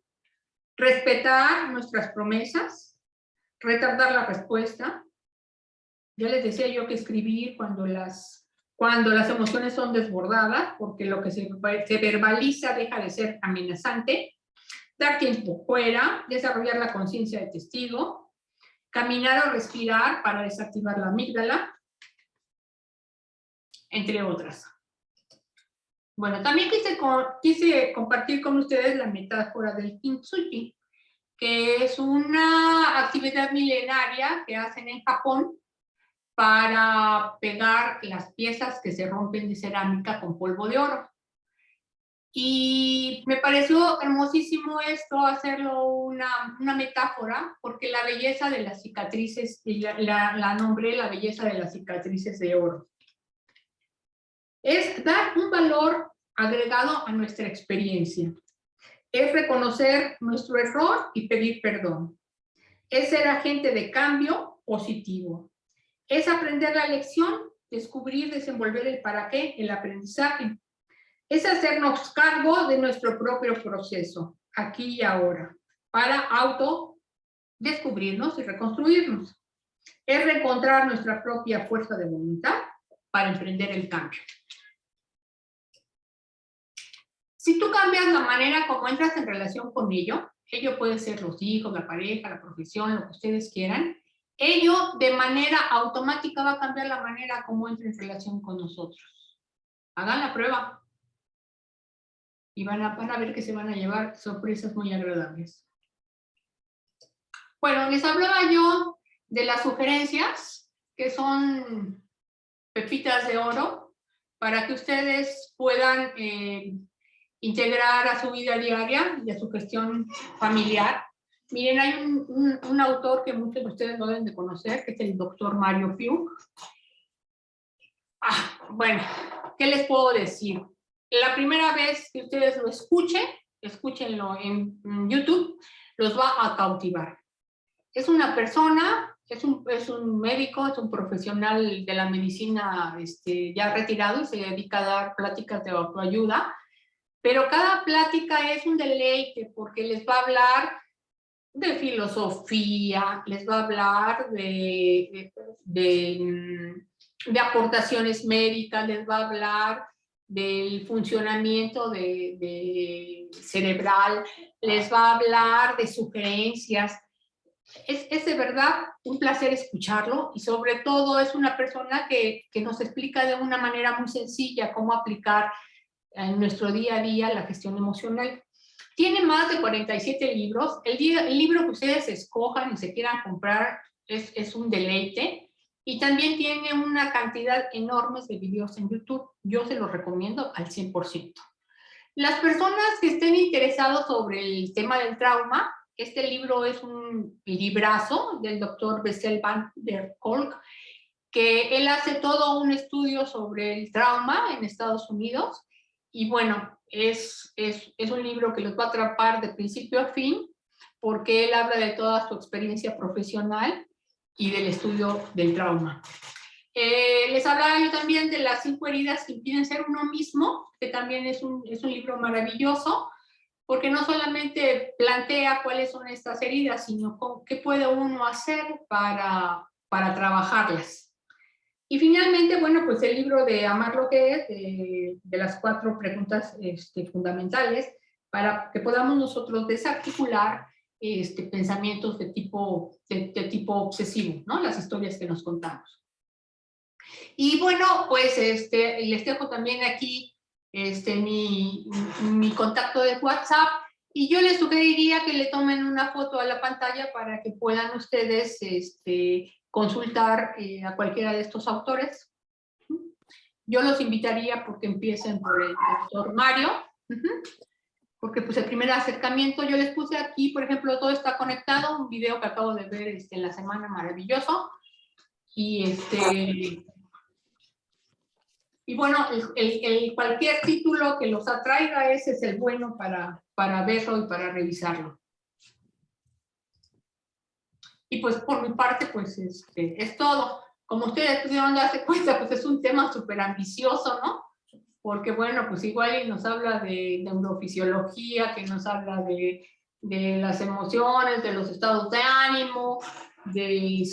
respetar nuestras promesas, retardar la respuesta. Ya les decía yo que escribir cuando las emociones son desbordadas, porque lo que se verbaliza deja de ser amenazante. Dar tiempo fuera, desarrollar la conciencia de testigo, caminar o respirar para desactivar la amígdala, entre otras. Bueno, también quise compartir con ustedes la metáfora del kintsugi, que es una actividad milenaria que hacen en Japón para pegar las piezas que se rompen de cerámica con polvo de oro. Y me pareció hermosísimo esto, hacerlo una metáfora, porque la belleza de las cicatrices, y la nombré la belleza de las cicatrices de oro. Es dar un valor agregado a nuestra experiencia. Es reconocer nuestro error y pedir perdón. Es ser agente de cambio positivo. Es aprender la lección, descubrir, desenvolver el para qué, el aprendizaje. Es hacernos cargo de nuestro propio proceso, aquí y ahora, para autodescubrirnos y reconstruirnos. Es reencontrar nuestra propia fuerza de voluntad para emprender el cambio. Si tú cambias la manera como entras en relación con ello puede ser los hijos, la pareja, la profesión, lo que ustedes quieran, ello de manera automática va a cambiar la manera como entra en relación con nosotros. Hagan la prueba y van a ver que se van a llevar sorpresas muy agradables. Bueno, les hablaba yo de las sugerencias, que son pepitas de oro, para que ustedes puedan integrar a su vida diaria y a su gestión familiar. Miren, hay un autor que muchos de ustedes no deben de conocer, que es el doctor Mario Piu. Bueno, ¿qué les puedo decir? La primera vez que ustedes lo escúchenlo en YouTube, los va a cautivar. Es una persona, es un médico, es un profesional de la medicina ya retirado y se dedica a dar pláticas de autoayuda, pero cada plática es un deleite porque les va a hablar de filosofía, les va a hablar de aportaciones médicas, les va a hablar del funcionamiento cerebral, les va a hablar de sugerencias. Es de verdad un placer escucharlo y sobre todo es una persona que nos explica de una manera muy sencilla cómo aplicar en nuestro día a día la gestión emocional. Tiene más de 47 libros. El libro que ustedes escojan y se quieran comprar es un deleite. Y también tiene una cantidad enorme de videos en YouTube. Yo se los recomiendo al 100%. Las personas que estén interesados sobre el tema del trauma, este libro es un librazo del doctor Bessel van der Kolk, que él hace todo un estudio sobre el trauma en Estados Unidos. Y bueno, es un libro que los va a atrapar de principio a fin, porque él habla de toda su experiencia profesional y del estudio del trauma. Les hablaba yo también de las 5 heridas que impiden ser uno mismo, que también es un libro maravilloso, porque no solamente plantea cuáles son estas heridas, sino qué puede uno hacer para trabajarlas. Y finalmente, bueno, pues el libro de Amar lo que es, de las 4 preguntas fundamentales, para que podamos nosotros desarticular pensamientos de tipo obsesivo, ¿no? Las historias que nos contamos. Y bueno, pues les dejo también aquí mi contacto de WhatsApp, y yo les sugeriría que le tomen una foto a la pantalla para que puedan ustedes consultar a cualquiera de estos autores. Yo los invitaría porque empiecen por el doctor Mario, porque pues el primer acercamiento yo les puse aquí, por ejemplo, todo está conectado, un video que acabo de ver en la semana, maravilloso, y bueno, cualquier título que los atraiga, ese es el bueno para verlo y para revisarlo. Y pues por mi parte, pues es todo. Como ustedes pudieron darse cuenta, pues es un tema súper ambicioso, ¿no? Porque bueno, pues igual nos habla de neurofisiología, que nos habla de las emociones, de los estados de ánimo, de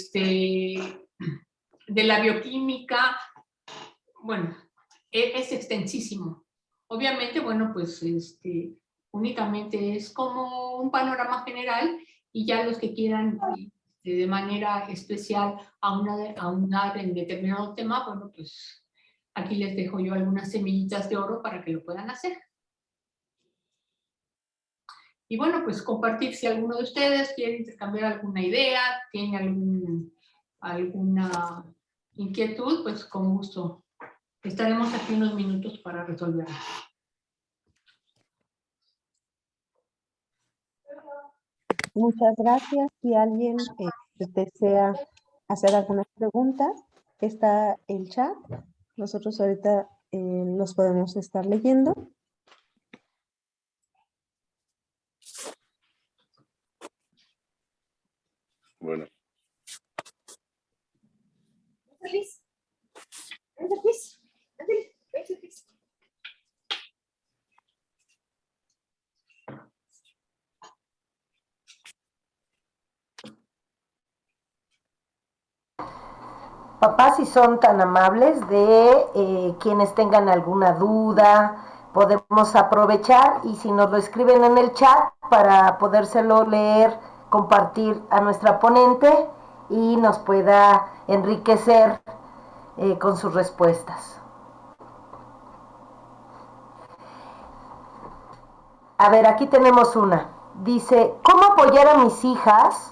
la bioquímica. Bueno, es extensísimo. Obviamente, bueno, pues únicamente es como un panorama general, y ya los que quieran de manera especial aunar en determinado tema, bueno, pues aquí les dejo yo algunas semillitas de oro para que lo puedan hacer. Y bueno, pues compartir si alguno de ustedes quiere intercambiar alguna idea, tiene alguna inquietud, pues con gusto. Estaremos aquí unos minutos para resolverlo.
Muchas gracias. Si alguien desea hacer algunas preguntas, está el chat. Nosotros ahorita los podemos estar leyendo.
Bueno.
Papás, si son tan amables de quienes tengan alguna duda, podemos aprovechar, y si nos lo escriben en el chat para podérselo leer, compartir a nuestra ponente y nos pueda enriquecer con sus respuestas. A ver, aquí tenemos una. Dice, ¿cómo apoyar a mis hijas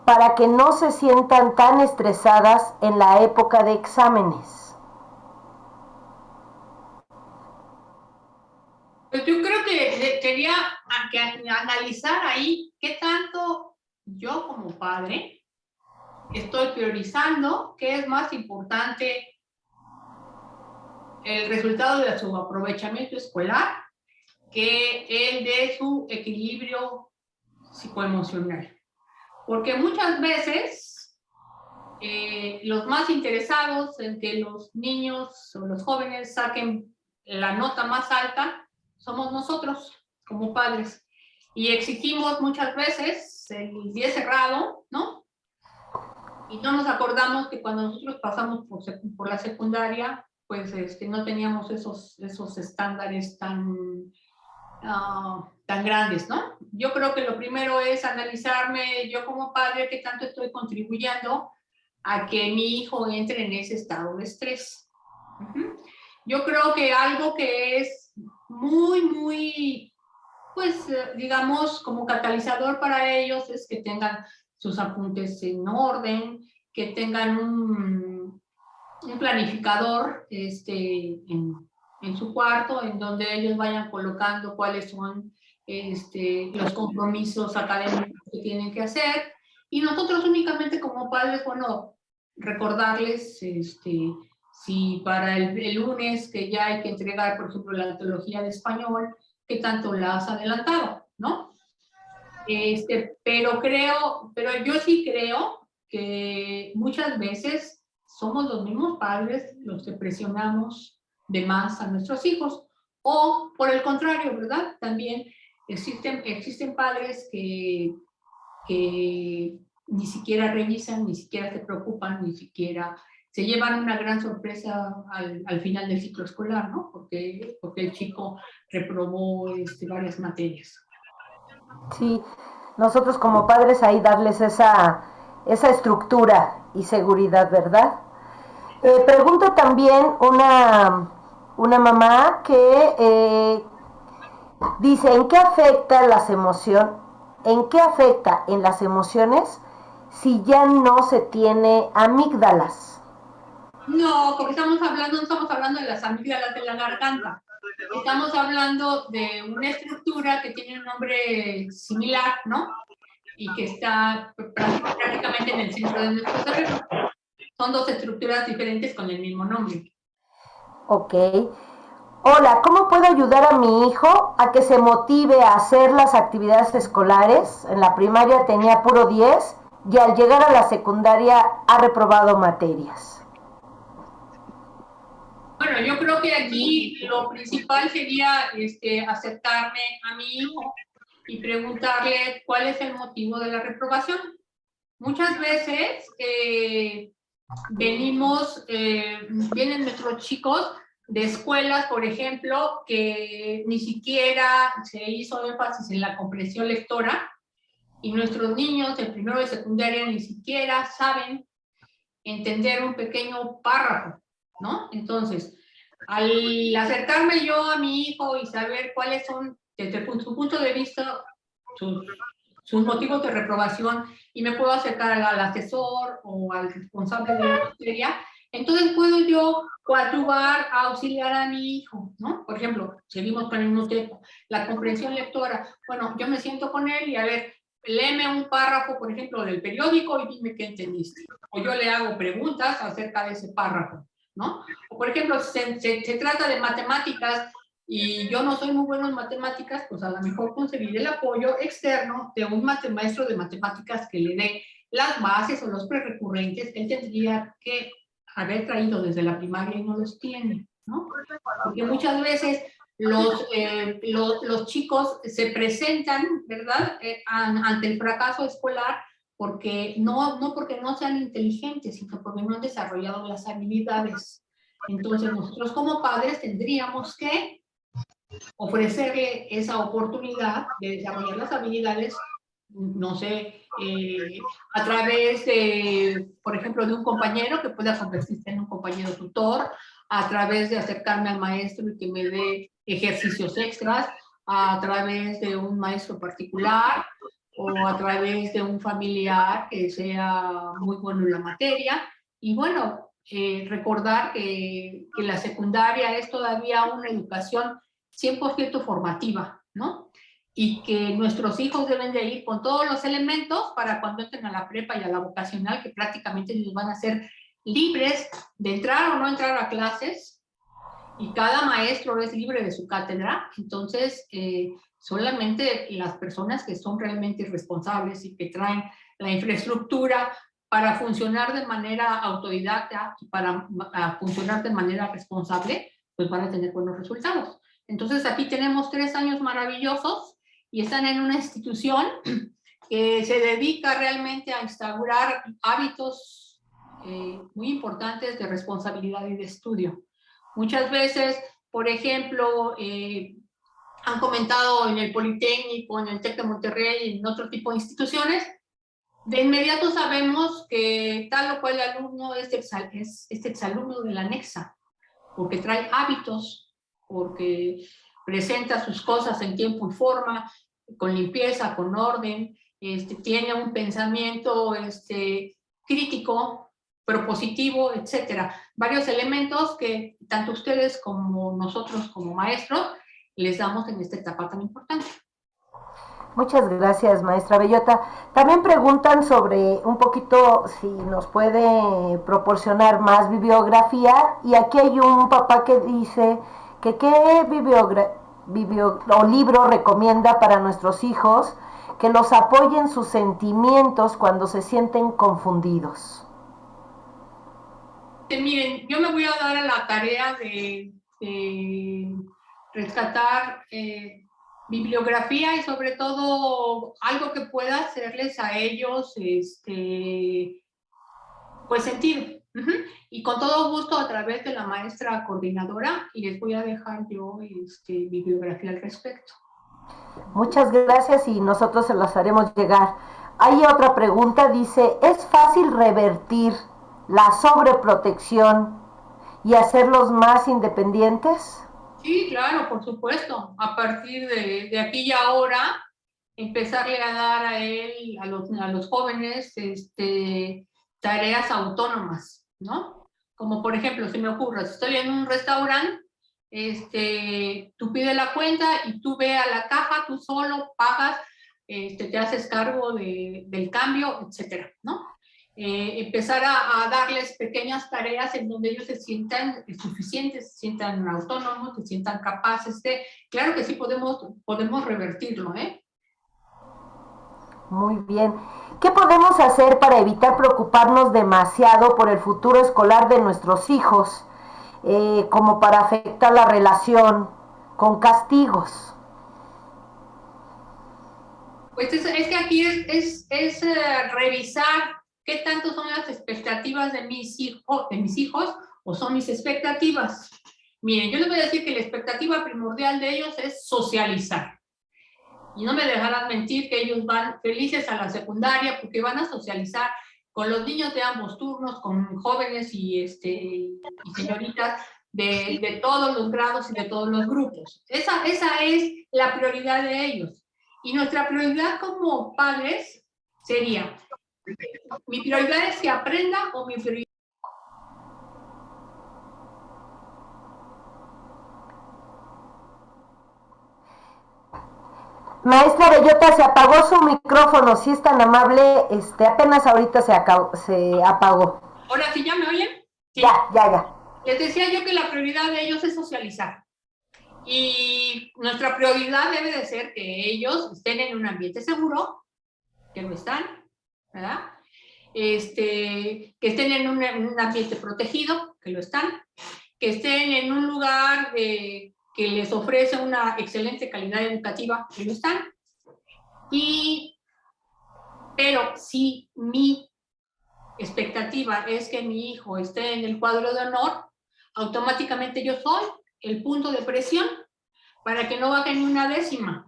para que no se sientan tan estresadas en la época de exámenes?
Pues yo creo que quería analizar ahí qué tanto yo como padre estoy priorizando, qué es más importante, el resultado de su aprovechamiento escolar que el de su equilibrio psicoemocional. Porque muchas veces los más interesados en que los niños o los jóvenes saquen la nota más alta somos nosotros como padres. Y exigimos muchas veces el 10 cerrado, ¿no? Y no nos acordamos que cuando nosotros pasamos por la secundaria, pues no teníamos esos estándares tan grandes, ¿no? Yo creo que lo primero es analizarme yo como padre qué tanto estoy contribuyendo a que mi hijo entre en ese estado de estrés. Yo creo que algo que es muy, pues, digamos, como catalizador para ellos es que tengan sus apuntes en orden, que tengan un planificador en su cuarto, en donde ellos vayan colocando cuáles son los compromisos académicos que tienen que hacer, y nosotros únicamente como padres, bueno, recordarles si para el lunes que ya hay que entregar, por ejemplo, la antología de español, qué tanto la has adelantado, ¿no? Pero yo sí creo que muchas veces somos los mismos padres los que presionamos de más a nuestros hijos, o por el contrario, ¿verdad? También existen padres que ni siquiera revisan, ni siquiera se preocupan, ni siquiera se llevan una gran sorpresa al final del ciclo escolar, ¿no? Porque el chico reprobó varias materias.
Sí, nosotros como padres ahí darles esa estructura y seguridad, ¿verdad? Pregunta también una mamá que dice, ¿en qué afecta en las emociones si ya no se tiene amígdalas?
No, porque no estamos hablando de las amígdalas de la garganta. Estamos hablando de una estructura que tiene un nombre similar, ¿no? Y que está prácticamente en el centro de nuestro cerebro. Son dos estructuras diferentes con el mismo nombre.
Ok. Hola, ¿cómo puedo ayudar a mi hijo a que se motive a hacer las actividades escolares? En la primaria tenía puro 10 y al llegar a la secundaria ha reprobado materias.
Bueno, yo creo que aquí lo principal sería acercarme a mi hijo y preguntarle cuál es el motivo de la reprobación. Muchas veces vienen nuestros chicos de escuelas, por ejemplo, que ni siquiera se hizo énfasis en la comprensión lectora, y nuestros niños de primero de secundaria ni siquiera saben entender un pequeño párrafo, ¿no? Entonces, al acercarme yo a mi hijo y saber cuáles son, desde su punto de vista, sus motivos de reprobación, y me puedo acercar al asesor o al responsable de la materia, entonces puedo yo coadyuvar, auxiliar a mi hijo, ¿no? Por ejemplo, seguimos con el mismo tema, la comprensión lectora. Bueno, yo me siento con él y a ver, léeme un párrafo, por ejemplo, del periódico y dime qué entendiste. O yo le hago preguntas acerca de ese párrafo, ¿no? O por ejemplo, se trata de matemáticas y yo no soy muy bueno en matemáticas, pues a lo mejor conseguir el apoyo externo de un maestro de matemáticas que le dé las bases o los prerecurrentes que él tendría que haber traído desde la primaria y no los tiene, ¿no? Porque muchas veces los chicos se presentan, ¿verdad?, ante el fracaso escolar porque no porque no sean inteligentes, sino porque no han desarrollado las habilidades. Entonces nosotros como padres tendríamos que ofrecerle esa oportunidad de desarrollar las habilidades, no sé, a través de, por ejemplo, de un compañero que pueda convertirse en un compañero tutor, a través de acercarme al maestro y que me dé ejercicios extras, a través de un maestro particular o a través de un familiar que sea muy bueno en la materia. Y bueno, recordar que la secundaria es todavía una educación 100% formativa, ¿no? Y que nuestros hijos deben de ir con todos los elementos para cuando entren a la prepa y a la vocacional, que prácticamente ellos van a ser libres de entrar o no entrar a clases, y cada maestro es libre de su cátedra. Entonces, solamente las personas que son realmente responsables y que traen la infraestructura para funcionar de manera autodidacta y para funcionar de manera responsable, pues van a tener buenos resultados. Entonces aquí tenemos 3 años maravillosos y están en una institución que se dedica realmente a instaurar hábitos muy importantes de responsabilidad y de estudio. Muchas veces, por ejemplo, han comentado en el Politécnico, en el TEC de Monterrey, en otro tipo de instituciones, de inmediato sabemos que tal o cual alumno es exalumno de la Nexa, porque trae hábitos, porque presenta sus cosas en tiempo y forma, con limpieza, con orden, tiene un pensamiento crítico, propositivo, etcétera. Varios elementos que tanto ustedes como nosotros como maestros les damos en esta etapa tan importante.
Muchas gracias, maestra Bellota. También preguntan sobre un poquito si nos puede proporcionar más bibliografía, y aquí hay un papá que dice que qué libro recomienda para nuestros hijos que los apoyen sus sentimientos cuando se sienten confundidos.
Miren, yo me voy a dar a la tarea de rescatar bibliografía y sobre todo algo que pueda hacerles a ellos pues sentido. Y con todo gusto a través de la maestra coordinadora, y les voy a dejar yo bibliografía al respecto.
Muchas gracias y nosotros se las haremos llegar. Hay otra pregunta, dice, ¿es fácil revertir la sobreprotección y hacerlos más independientes?
Sí, claro, por supuesto. A partir de aquí y ahora, empezarle a dar a él, a los jóvenes, tareas autónomas, ¿no? Como por ejemplo, si me ocurre, si estoy en un restaurante, tú pides la cuenta y tú ve a la caja, tú solo pagas, te haces cargo del cambio, etcétera, ¿no? Empezar a darles pequeñas tareas en donde ellos se sientan suficientes, se sientan autónomos, se sientan capaces de... Claro que sí podemos revertirlo, ¿eh?
Muy bien. ¿Qué podemos hacer para evitar preocuparnos demasiado por el futuro escolar de nuestros hijos, como para afectar la relación con castigos?
Pues es que aquí es revisar qué tanto son las expectativas de mis hijos o son mis expectativas. Miren, yo les voy a decir que la expectativa primordial de ellos es socializar. Y no me dejarán mentir que ellos van felices a la secundaria porque van a socializar con los niños de ambos turnos, con jóvenes y señoritas de todos los grados y de todos los grupos. Esa es la prioridad de ellos. Y nuestra prioridad como padres sería, mi prioridad es que aprenda o mi prioridad...
Maestra Bellota, se apagó su micrófono, si es tan amable, apenas ahorita se apagó.
¿Ahora sí ya me oyen? Sí.
Ya.
Les decía yo que la prioridad de ellos es socializar. Y nuestra prioridad debe de ser que ellos estén en un ambiente seguro, que lo están, ¿verdad? Que estén en un ambiente protegido, que lo están, que estén en un lugar que les ofrece una excelente calidad educativa, que lo están. Pero si mi expectativa es que mi hijo esté en el cuadro de honor, automáticamente yo soy el punto de presión para que no baje ni una décima.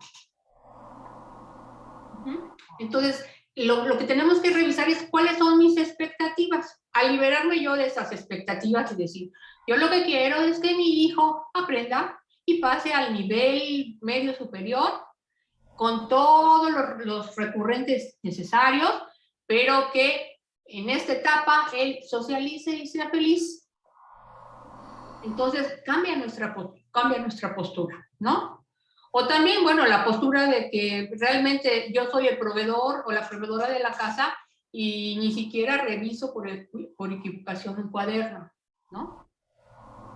Entonces, lo que tenemos que revisar es cuáles son mis expectativas. Al liberarme yo de esas expectativas y decir, yo lo que quiero es que mi hijo aprenda y pase al nivel medio superior con todos los recurrentes necesarios, pero que en esta etapa él socialice y sea feliz. Entonces cambia nuestra postura, ¿no? O también, bueno, la postura de que realmente yo soy el proveedor o la proveedora de la casa y ni siquiera reviso por equivocación un cuaderno, ¿no?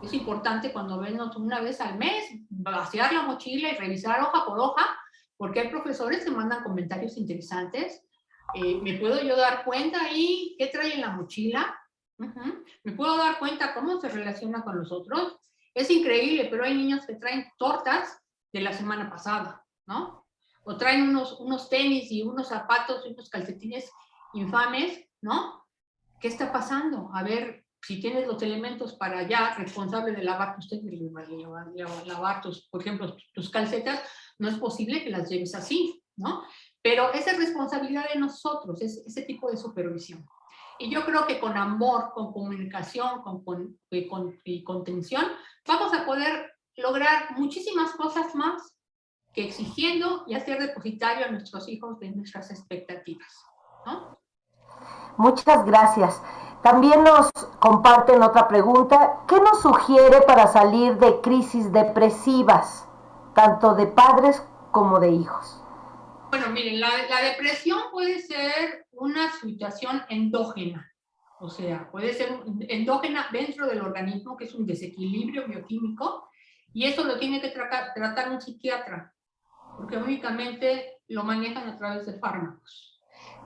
Es importante cuando venimos una vez al mes vaciar la mochila y revisar hoja por hoja, porque hay profesores que mandan comentarios interesantes. ¿Me puedo yo dar cuenta ahí qué trae en la mochila? Me puedo dar cuenta cómo se relaciona con los otros. Es increíble, pero hay niños que traen tortas de la semana pasada, ¿no? O traen unos tenis y unos zapatos y unos calcetines infames, ¿no? ¿Qué está pasando? A ver, si tienes los elementos para ya, responsable de lavar tus tenis, lavar tus, por ejemplo, tus calcetas, no es posible que las lleves así, ¿no? Pero esa es responsabilidad de nosotros, es ese tipo de supervisión. Y yo creo que con amor, con comunicación, y contención, vamos a poder lograr muchísimas cosas más que exigiendo y hacer depositario a nuestros hijos de nuestras expectativas, ¿no?
Muchas gracias. También nos comparten otra pregunta. ¿Qué nos sugiere para salir de crisis depresivas, tanto de padres como de hijos?
Bueno, miren, la depresión puede ser una situación endógena, o sea, puede ser endógena dentro del organismo, que es un desequilibrio bioquímico, y eso lo tiene que tratar un psiquiatra, porque únicamente lo manejan a través de fármacos.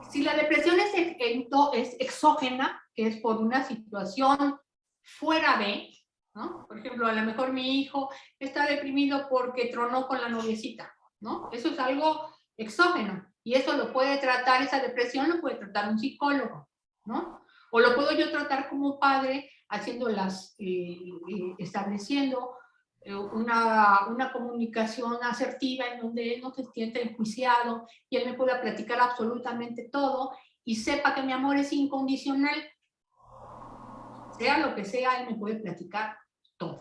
Si la depresión es exógena, que es por una situación fuera de, ¿no? Por ejemplo, a lo mejor mi hijo está deprimido porque tronó con la noviecita, ¿no? Eso es algo exógeno, y eso lo puede tratar, esa depresión lo puede tratar un psicólogo, ¿no? O lo puedo yo tratar como padre, estableciendo una comunicación asertiva en donde él no se sienta enjuiciado y él me pueda platicar absolutamente todo y sepa que mi amor es incondicional. Sea lo que sea, él me puede platicar todo.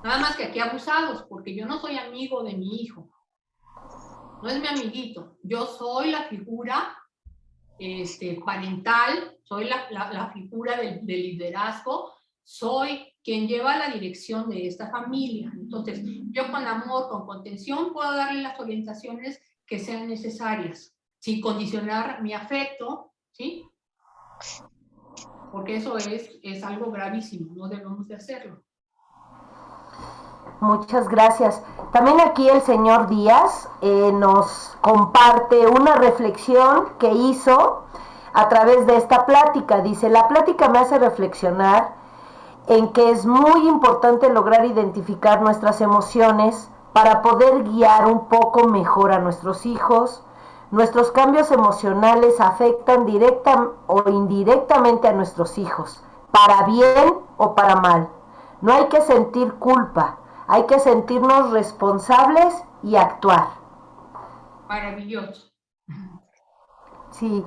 Nada más que aquí abusados, porque yo no soy amigo de mi hijo. No es mi amiguito. Yo soy la figura parental, soy la figura del liderazgo, soy quien lleva la dirección de esta familia. Entonces, yo con amor, con contención, puedo darle las orientaciones que sean necesarias, sin condicionar mi afecto, ¿sí? Porque eso es algo gravísimo, no debemos de hacerlo.
Muchas gracias. También aquí el señor Díaz nos comparte una reflexión que hizo a través de esta plática. Dice, la plática me hace reflexionar en que es muy importante lograr identificar nuestras emociones para poder guiar un poco mejor a nuestros hijos. Nuestros cambios emocionales afectan directa o indirectamente a nuestros hijos, para bien o para mal. No hay que sentir culpa, hay que sentirnos responsables y actuar.
Maravilloso.
Sí.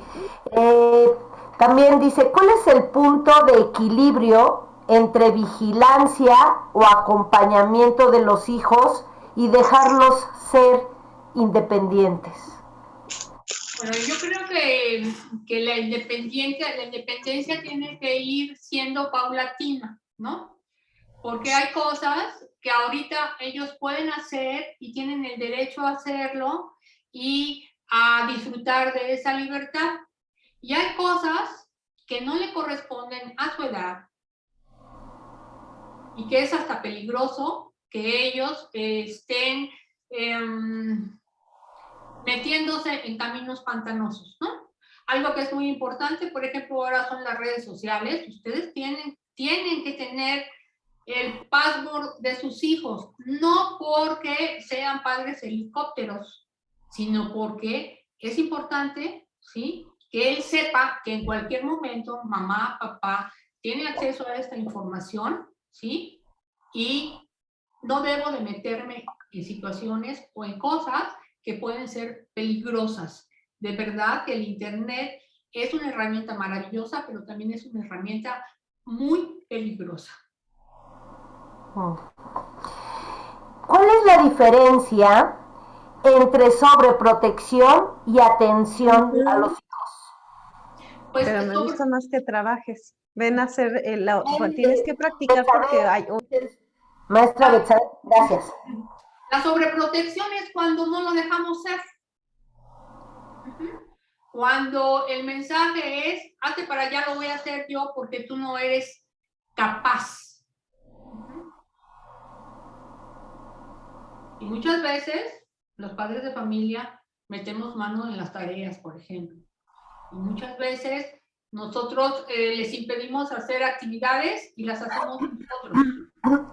También dice, ¿cuál es el punto de equilibrio entre vigilancia o acompañamiento de los hijos y dejarlos ser independientes?
Bueno, yo creo que la independencia tiene que ir siendo paulatina, ¿no? Porque hay cosas que ahorita ellos pueden hacer y tienen el derecho a hacerlo y a disfrutar de esa libertad. Y hay cosas que no le corresponden a su edad y que es hasta peligroso que ellos estén metiéndose en caminos pantanosos, ¿no? Algo que es muy importante, por ejemplo, ahora son las redes sociales. Ustedes tienen que tener el password de sus hijos, no porque sean padres helicópteros, sino porque es importante, ¿sí?, que él sepa que en cualquier momento mamá, papá tiene acceso a esta información, ¿sí? Y no debo de meterme en situaciones o en cosas que pueden ser peligrosas. De verdad que el Internet es una herramienta maravillosa, pero también es una herramienta muy peligrosa.
¿Cuál es la diferencia entre sobreprotección y atención a los hijos?
Pues pero me gusta más que trabajes. Ven a hacer, tienes que practicar porque hay...
Maestra Betsabe, gracias.
La sobreprotección es cuando no lo dejamos ser. Cuando el mensaje es, hazte para allá, lo voy a hacer yo porque tú no eres capaz. Y muchas veces los padres de familia metemos mano en las tareas, por ejemplo. Y muchas veces nosotros les impedimos hacer actividades y las hacemos nosotros.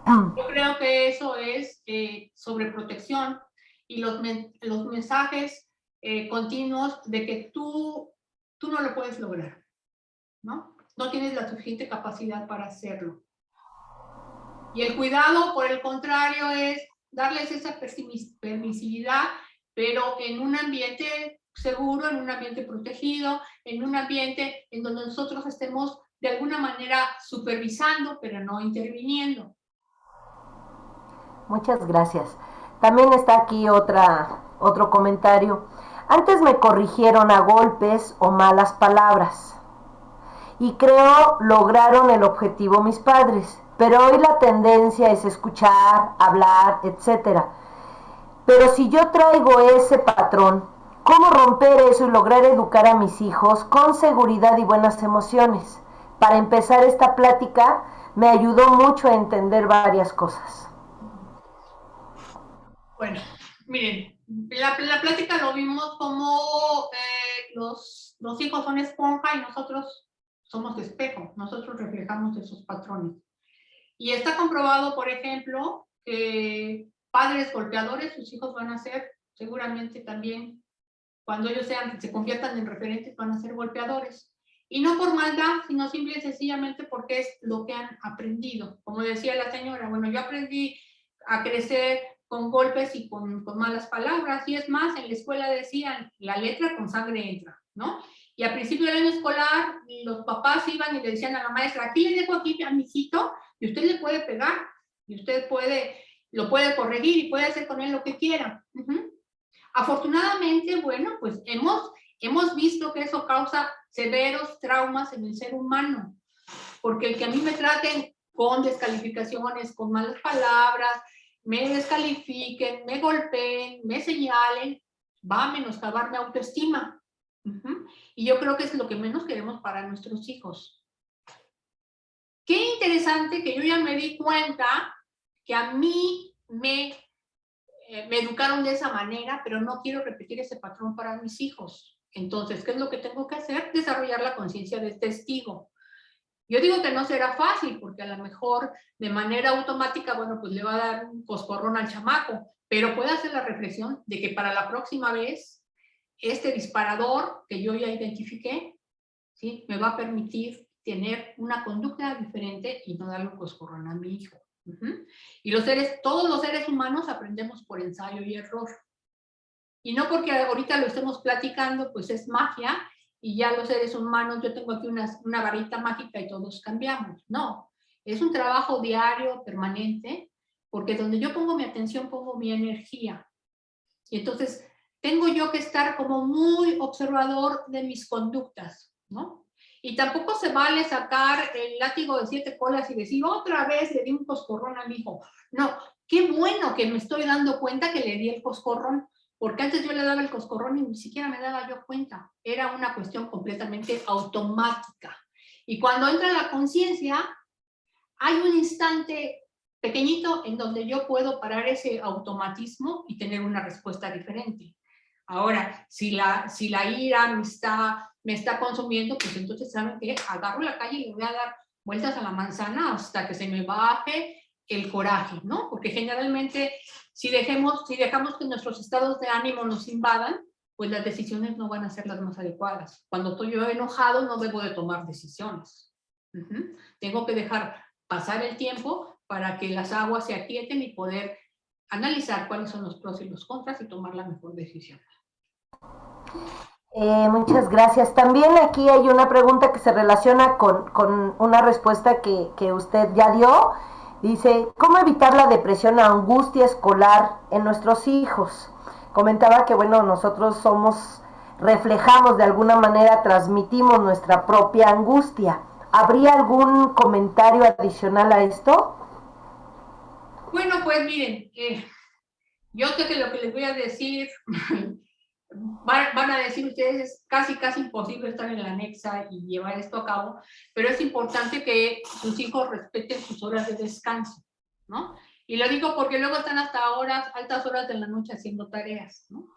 Yo creo que eso es sobreprotección y los mensajes continuos de que tú no lo puedes lograr, ¿no? No tienes la suficiente capacidad para hacerlo. Y el cuidado, por el contrario, es darles esa permisividad, pero en un ambiente seguro, en un ambiente protegido, en un ambiente en donde nosotros estemos de alguna manera supervisando, pero no interviniendo.
Muchas gracias. También está aquí otro comentario. Antes me corrigieron a golpes o malas palabras y creo lograron el objetivo mis padres, pero hoy la tendencia es escuchar, hablar, etc. Pero si yo traigo ese patrón, ¿cómo romper eso y lograr educar a mis hijos con seguridad y buenas emociones? Para empezar esta plática me ayudó mucho a entender varias cosas.
Bueno, miren, la plática lo vimos como los hijos son esponja y nosotros somos espejo, nosotros reflejamos esos patrones. Y está comprobado, por ejemplo, que padres golpeadores, sus hijos van a ser seguramente también, cuando ellos se conviertan en referentes, van a ser golpeadores. Y no por maldad, sino simple y sencillamente porque es lo que han aprendido. Como decía la señora, bueno, yo aprendí a crecer con golpes y con malas palabras, y es más, en la escuela decían, la letra con sangre entra, ¿no? Y a principio del año escolar, los papás iban y le decían a la maestra, aquí le dejo aquí a mi hijito, y usted le puede pegar, y usted lo puede corregir y puede hacer con él lo que quiera. Afortunadamente, bueno, pues hemos visto que eso causa severos traumas en el ser humano, porque el que a mí me traten con descalificaciones, con malas palabras, me descalifiquen, me golpeen, me señalen, va a menoscabar mi autoestima. Y yo creo que es lo que menos queremos para nuestros hijos. Qué interesante que yo ya me di cuenta que a mí me educaron de esa manera, pero no quiero repetir ese patrón para mis hijos. Entonces, ¿qué es lo que tengo que hacer? Desarrollar la conciencia del testigo. Yo digo que no será fácil, porque a lo mejor de manera automática, bueno, pues le va a dar un coscorrón al chamaco, pero puede hacer la reflexión de que para la próxima vez, este disparador que yo ya identifiqué, ¿sí?, me va a permitir tener una conducta diferente y no darle un coscorrón a mi hijo. Y todos los seres humanos aprendemos por ensayo y error. Y no porque ahorita lo estemos platicando, pues es magia, y ya los seres humanos, yo tengo aquí una varita mágica y todos cambiamos. No, es un trabajo diario, permanente, porque donde yo pongo mi atención, pongo mi energía. Y entonces tengo yo que estar como muy observador de mis conductas, ¿no? Y tampoco se vale sacar el látigo de 7 colas y decir, otra vez le di un coscorrón a mi hijo. No, qué bueno que me estoy dando cuenta que le di el coscorrón, porque antes yo le daba el coscorrón y ni siquiera me daba yo cuenta. Era una cuestión completamente automática. Y cuando entra la conciencia, hay un instante pequeñito en donde yo puedo parar ese automatismo y tener una respuesta diferente. Ahora, si la ira me está consumiendo, pues entonces, ¿saben qué? Agarro la calle y le voy a dar vueltas a la manzana hasta que se me baje el coraje, ¿no? Porque generalmente, si dejamos que nuestros estados de ánimo nos invadan, pues las decisiones no van a ser las más adecuadas. Cuando estoy yo enojado, no debo de tomar decisiones. Tengo que dejar pasar el tiempo para que las aguas se aquieten y poder analizar cuáles son los pros y los contras y tomar la mejor decisión.
Muchas gracias. También aquí hay una pregunta que se relaciona con una respuesta que usted ya dio. Dice, ¿cómo evitar la depresión o angustia escolar en nuestros hijos? Comentaba que, bueno, nosotros reflejamos de alguna manera, transmitimos nuestra propia angustia. ¿Habría algún comentario adicional a esto?
Bueno, pues miren, yo sé que lo que les voy a decir, van a decir ustedes, es casi imposible estar en la anexa y llevar esto a cabo, pero es importante que sus hijos respeten sus horas de descanso, ¿no? Y lo digo porque luego están hasta altas horas de la noche haciendo tareas, ¿no?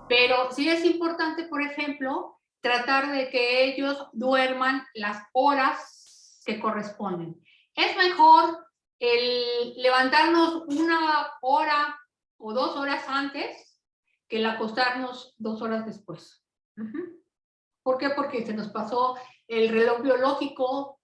Pero sí es importante, por ejemplo, tratar de que ellos duerman las horas que corresponden. Es mejor el levantarnos 1 hora o 2 horas antes que el acostarnos 2 horas después. ¿Por qué? Porque se nos pasó el reloj biológico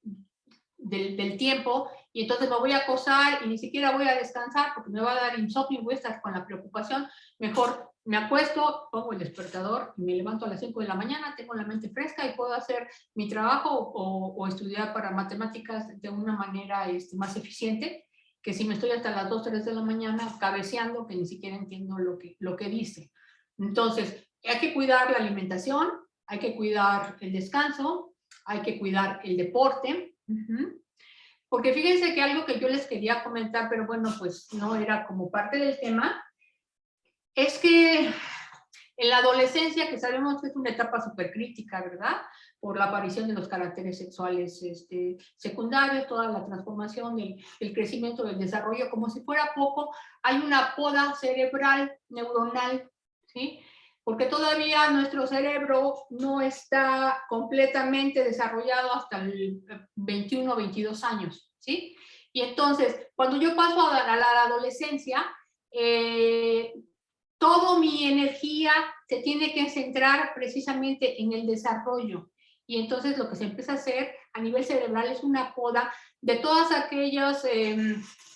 del tiempo y entonces me voy a acostar y ni siquiera voy a descansar porque me va a dar insomnio y voy a estar con la preocupación. Mejor me acuesto, pongo el despertador y me levanto a las 5 de la mañana, tengo la mente fresca y puedo hacer mi trabajo o estudiar para matemáticas de una manera más eficiente que si me estoy hasta las 2, 3 de la mañana cabeceando que ni siquiera entiendo lo que dice. Entonces, hay que cuidar la alimentación, hay que cuidar el descanso, hay que cuidar el deporte. Porque fíjense que algo que yo les quería comentar, pero bueno, pues no era como parte del tema, es que en la adolescencia, que sabemos que es una etapa súper crítica, ¿verdad? Por la aparición de los caracteres sexuales secundarios, toda la transformación del crecimiento, del desarrollo, como si fuera poco, hay una poda cerebral, neuronal, ¿sí? Porque todavía nuestro cerebro no está completamente desarrollado hasta el 21 o 22 años, ¿sí? Y entonces, cuando yo paso a la adolescencia, toda mi energía se tiene que centrar precisamente en el desarrollo. Y entonces lo que se empieza a hacer a nivel cerebral es una poda de todas aquellas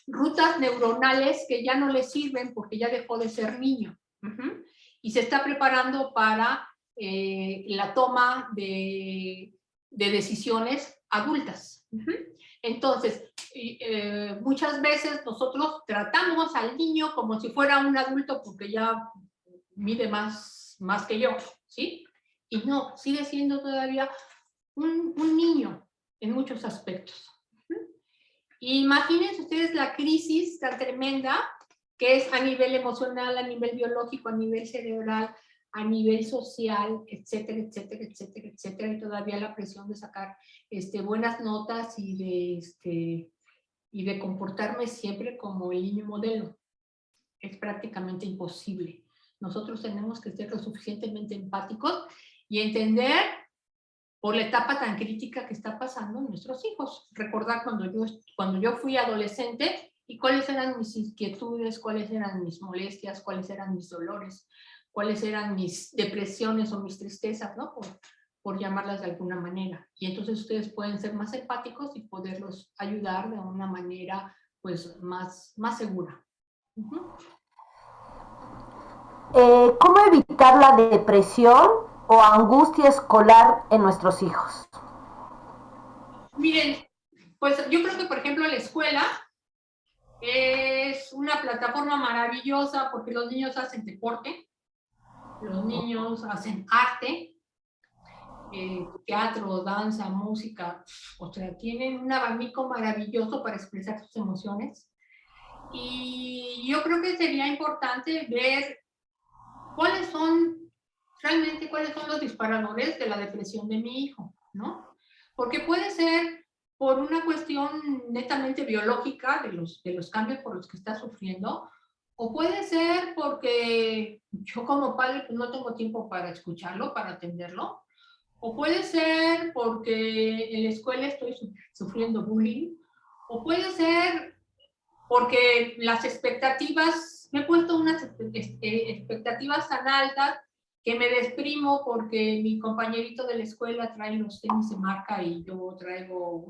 rutas neuronales que ya no le sirven porque ya dejó de ser niño. Y se está preparando para la toma de decisiones adultas. Entonces, muchas veces nosotros tratamos al niño como si fuera un adulto porque ya mide más que yo, ¿sí? Y no, sigue siendo todavía un niño en muchos aspectos. Imagínense ustedes la crisis tan tremenda que es a nivel emocional, a nivel biológico, a nivel cerebral, a nivel social, etcétera, etcétera, etcétera, etcétera, y todavía la presión de sacar buenas notas y de comportarme siempre como el niño modelo. Es prácticamente imposible. Nosotros tenemos que ser lo suficientemente empáticos y entender por la etapa tan crítica que está pasando nuestros hijos. Recordar cuando yo fui adolescente y cuáles eran mis inquietudes, cuáles eran mis molestias, cuáles eran mis dolores, cuáles eran mis depresiones o mis tristezas, ¿no? Por llamarlas de alguna manera. Y entonces ustedes pueden ser más empáticos y poderlos ayudar de una manera pues más segura.
¿Cómo evitar la depresión o angustia escolar en nuestros hijos?
Miren, pues yo creo que por ejemplo la escuela es una plataforma maravillosa porque los niños hacen deporte, los niños hacen arte, teatro, danza, música, o sea, tienen un abanico maravilloso para expresar sus emociones. Y yo creo que sería importante ver cuáles son los disparadores de la depresión de mi hijo, ¿no? Porque puede ser por una cuestión netamente biológica de los cambios por los que está sufriendo, o puede ser porque yo como padre pues, no tengo tiempo para escucharlo, para atenderlo, o puede ser porque en la escuela estoy sufriendo bullying, o puede ser porque las expectativas, me he puesto unas expectativas tan altas que me desprimo porque mi compañerito de la escuela trae los tenis de marca y yo traigo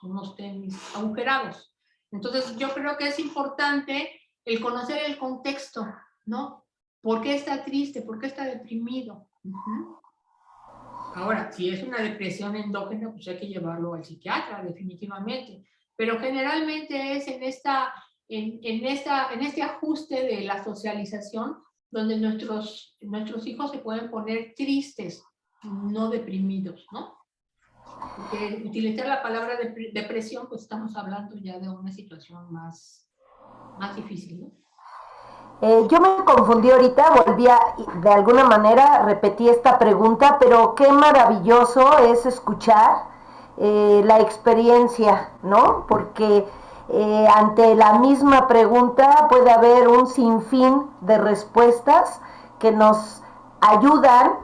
unos tenis agujerados. Entonces yo creo que es importante el conocer el contexto, ¿no? ¿Por qué está triste? ¿Por qué está deprimido? Ahora, si es una depresión endógena, pues hay que llevarlo al psiquiatra, definitivamente. Pero generalmente es en este ajuste de la socialización donde nuestros hijos se pueden poner tristes, no deprimidos, ¿no? Porque utilizar la palabra depresión, pues estamos hablando ya de una situación más difícil, ¿no?
Yo me confundí ahorita, de alguna manera, repetí esta pregunta, pero qué maravilloso es escuchar la experiencia, ¿no? Porque ante la misma pregunta puede haber un sinfín de respuestas que nos ayudan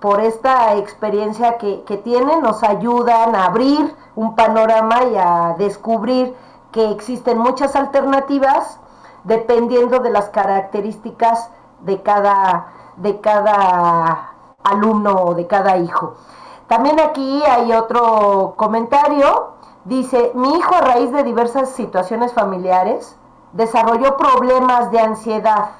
por esta experiencia que tienen, nos ayudan a abrir un panorama y a descubrir que existen muchas alternativas dependiendo de las características de cada alumno o de cada hijo. También aquí hay otro comentario, dice, mi hijo a raíz de diversas situaciones familiares desarrolló problemas de ansiedad,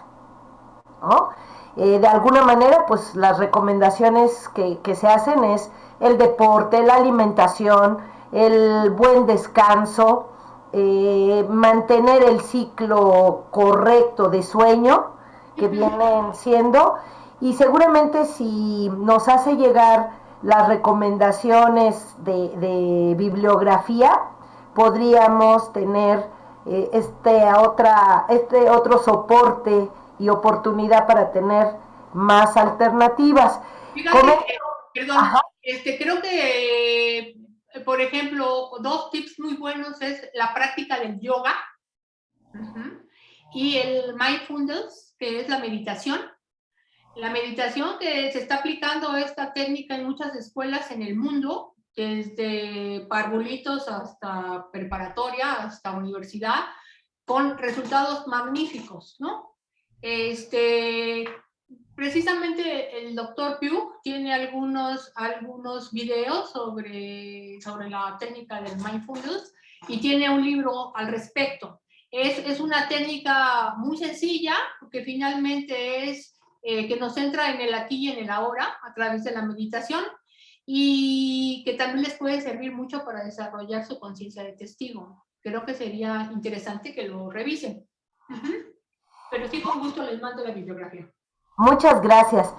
¿no? De alguna manera, pues las recomendaciones que se hacen es el deporte, la alimentación, el buen descanso, mantener el ciclo correcto de sueño que vienen siendo, y seguramente si nos hace llegar las recomendaciones de bibliografía, podríamos tener este otro soporte y oportunidad para tener más alternativas.
Fíjate perdón, creo que, por ejemplo, 2 tips muy buenos es la práctica del yoga y el mindfulness, que es la meditación. La meditación, que se está aplicando esta técnica en muchas escuelas en el mundo, desde parvulitos hasta preparatoria, hasta universidad, con resultados magníficos, ¿no? Precisamente el doctor Pugh tiene algunos videos sobre la técnica del mindfulness y tiene un libro al respecto. Es una técnica muy sencilla, porque finalmente es que nos centra en el aquí y en el ahora a través de la meditación, y que también les puede servir mucho para desarrollar su conciencia de testigo. Creo que sería interesante que lo revisen. Pero sí, con gusto les mando la bibliografía.
Muchas gracias.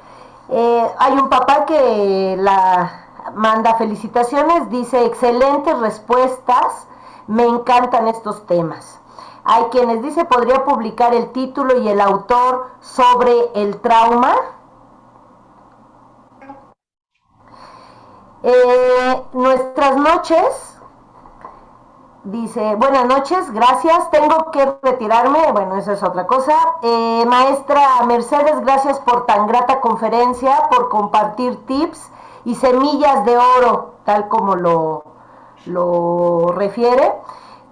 Hay un papá que la manda felicitaciones, dice, excelentes respuestas, me encantan estos temas. Hay quienes dice, ¿podría publicar el título y el autor sobre el trauma? Nuestras noches, dice, buenas noches, gracias, tengo que retirarme, bueno, eso es otra cosa. Maestra Mercedes, gracias por tan grata conferencia, por compartir tips y semillas de oro, tal como lo refiere.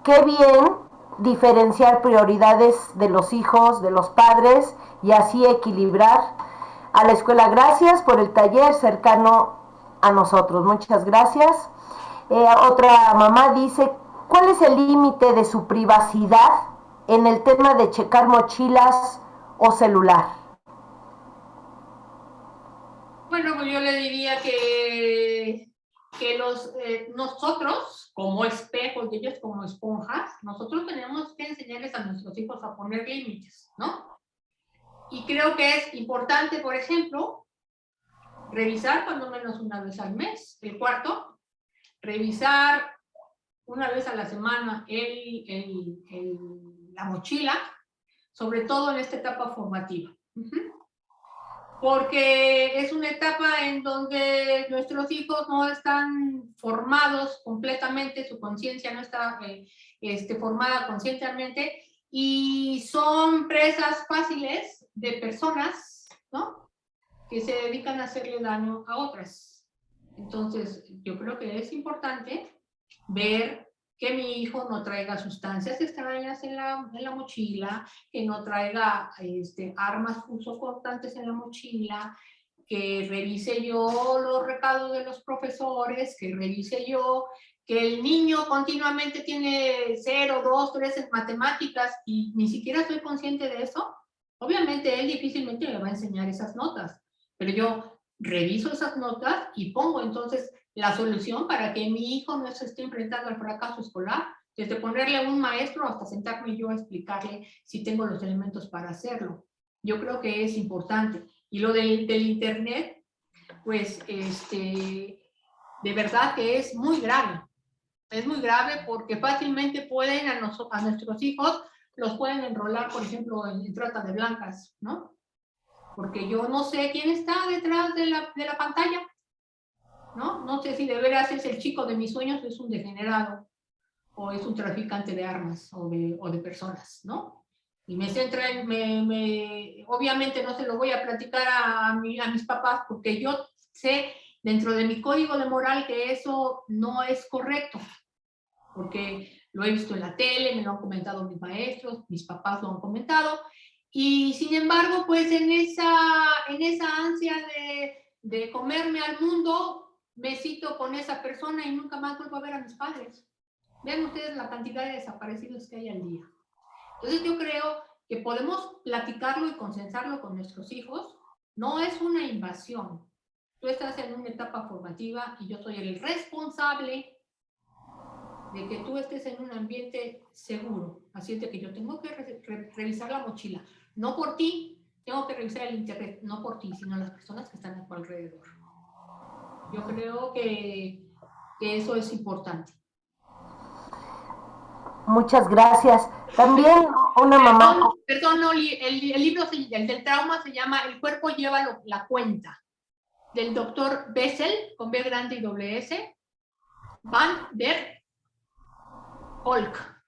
Qué bien diferenciar prioridades de los hijos, de los padres, y así equilibrar. A la escuela, gracias por el taller cercano a nosotros, muchas gracias. Otra mamá dice, ¿cuál es el límite de su privacidad en el tema de checar mochilas o celular?
Bueno, pues yo le diría que nosotros, como espejos y ellos como esponjas, nosotros tenemos que enseñarles a nuestros hijos a poner límites, ¿no? Y creo que es importante, por ejemplo, revisar cuando menos una vez al mes el cuarto, revisar una vez a la semana la mochila, sobre todo en esta etapa formativa. Porque es una etapa en donde nuestros hijos no están formados completamente, su conciencia no está formada conscientemente, y son presas fáciles de personas, ¿no?, que se dedican a hacerle daño a otras. Entonces, yo creo que es importante ver que mi hijo no traiga sustancias extrañas en la mochila, que no traiga armas punzocortantes en la mochila, que revise yo los recados de los profesores, que revise yo que el niño continuamente tiene 0, 2, 3 en matemáticas y ni siquiera soy consciente de eso. Obviamente él difícilmente me va a enseñar esas notas, pero yo reviso esas notas y pongo entonces la solución para que mi hijo no se esté enfrentando al fracaso escolar, desde ponerle a un maestro hasta sentarme yo a explicarle si tengo los elementos para hacerlo. Yo creo que es importante. Y lo del internet, pues, de verdad que es muy grave. Es muy grave porque fácilmente pueden a nuestros hijos, los pueden enrolar, por ejemplo, en trata de blancas, ¿no? Porque yo no sé quién está detrás de la pantalla, ¿no? No sé si de veras es el chico de mis sueños, es un degenerado, o es un traficante de armas o de personas, ¿no? Y me centra en, obviamente no se lo voy a platicar a mis papás, porque yo sé dentro de mi código de moral que eso no es correcto, porque lo he visto en la tele, me lo han comentado mis maestros, mis papás lo han comentado, y sin embargo, pues en esa ansia de comerme al mundo, me cito con esa persona y nunca más vuelvo a ver a mis padres. Vean ustedes la cantidad de desaparecidos que hay al día. Entonces yo creo que podemos platicarlo y consensarlo con nuestros hijos. No es una invasión. Tú estás en una etapa formativa y yo soy el responsable de que tú estés en un ambiente seguro. Así es de que yo tengo que revisar la mochila. No por ti, tengo que revisar el internet. No por ti, sino las personas que están a tu alrededor. Yo creo que eso es importante.
Muchas gracias. También una mamá...
Perdón, Oli, el libro, el del trauma, se llama El cuerpo lleva la cuenta, del doctor Bessel, con B grande y doble S, Van der Kolk.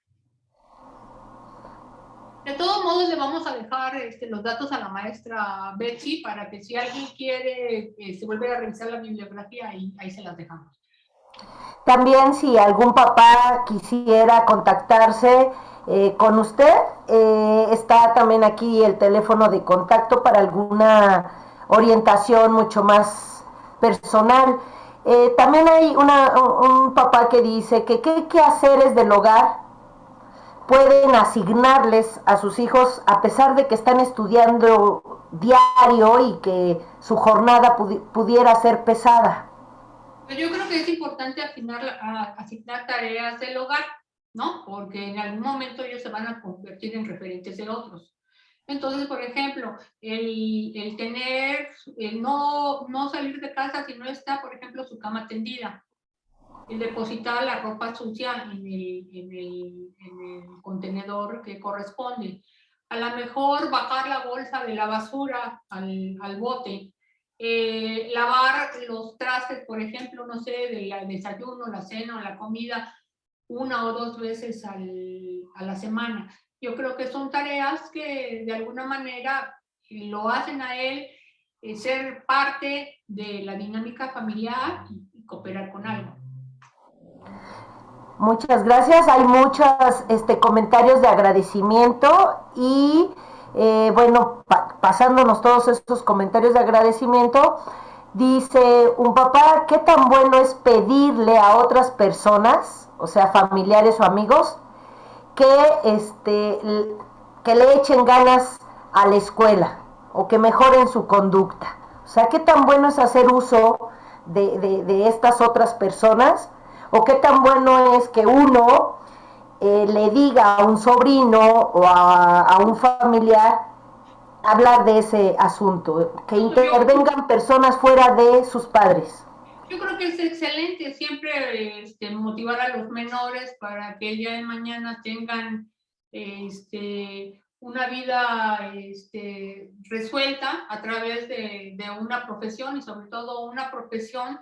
De todos modos, le vamos a dejar los datos a la maestra Betsy para que si alguien quiere volver a revisar la bibliografía, ahí se las dejamos.
También si algún papá quisiera contactarse con usted, está también aquí el teléfono de contacto para alguna orientación mucho más personal. También hay un papá que dice que qué quehaceres del hogar pueden asignarles a sus hijos a pesar de que están estudiando diario y que su jornada pudiera ser pesada.
Yo creo que es importante asignar tareas del hogar, ¿no? Porque en algún momento ellos se van a convertir en referentes de otros. Entonces, por ejemplo, el tener, no salir de casa si no está, por ejemplo, su cama tendida, el depositar la ropa sucia en el contenedor que corresponde, a lo mejor bajar la bolsa de la basura al bote, lavar los trastes, por ejemplo, no sé, del desayuno, la cena o la comida, 1 o 2 veces a la semana. Yo creo que son tareas que de alguna manera lo hacen a él ser parte de la dinámica familiar y cooperar con algo.
Muchas gracias. Hay muchos comentarios de agradecimiento y bueno, pasándonos todos estos comentarios de agradecimiento, dice un papá, ¿qué tan bueno es pedirle a otras personas, o sea, familiares o amigos, que le echen ganas a la escuela o que mejoren su conducta? O sea, ¿qué tan bueno es hacer uso de estas otras personas? ¿O qué tan bueno es que uno le diga a un sobrino o a un familiar hablar de ese asunto, que intervengan personas fuera de sus padres?
Yo creo que es excelente siempre motivar a los menores para que el día de mañana tengan una vida resuelta a través de una profesión y sobre todo una profesión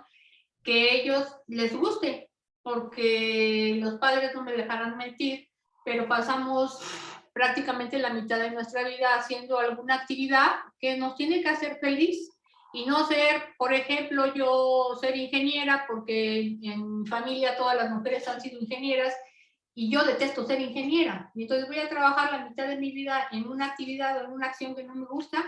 que ellos les guste, porque los padres no me dejarán mentir, pero pasamos prácticamente la mitad de nuestra vida haciendo alguna actividad que nos tiene que hacer feliz y no ser, por ejemplo, yo ser ingeniera, porque en mi familia todas las mujeres han sido ingenieras y yo detesto ser ingeniera, y entonces voy a trabajar la mitad de mi vida en una actividad o en una acción que no me gusta.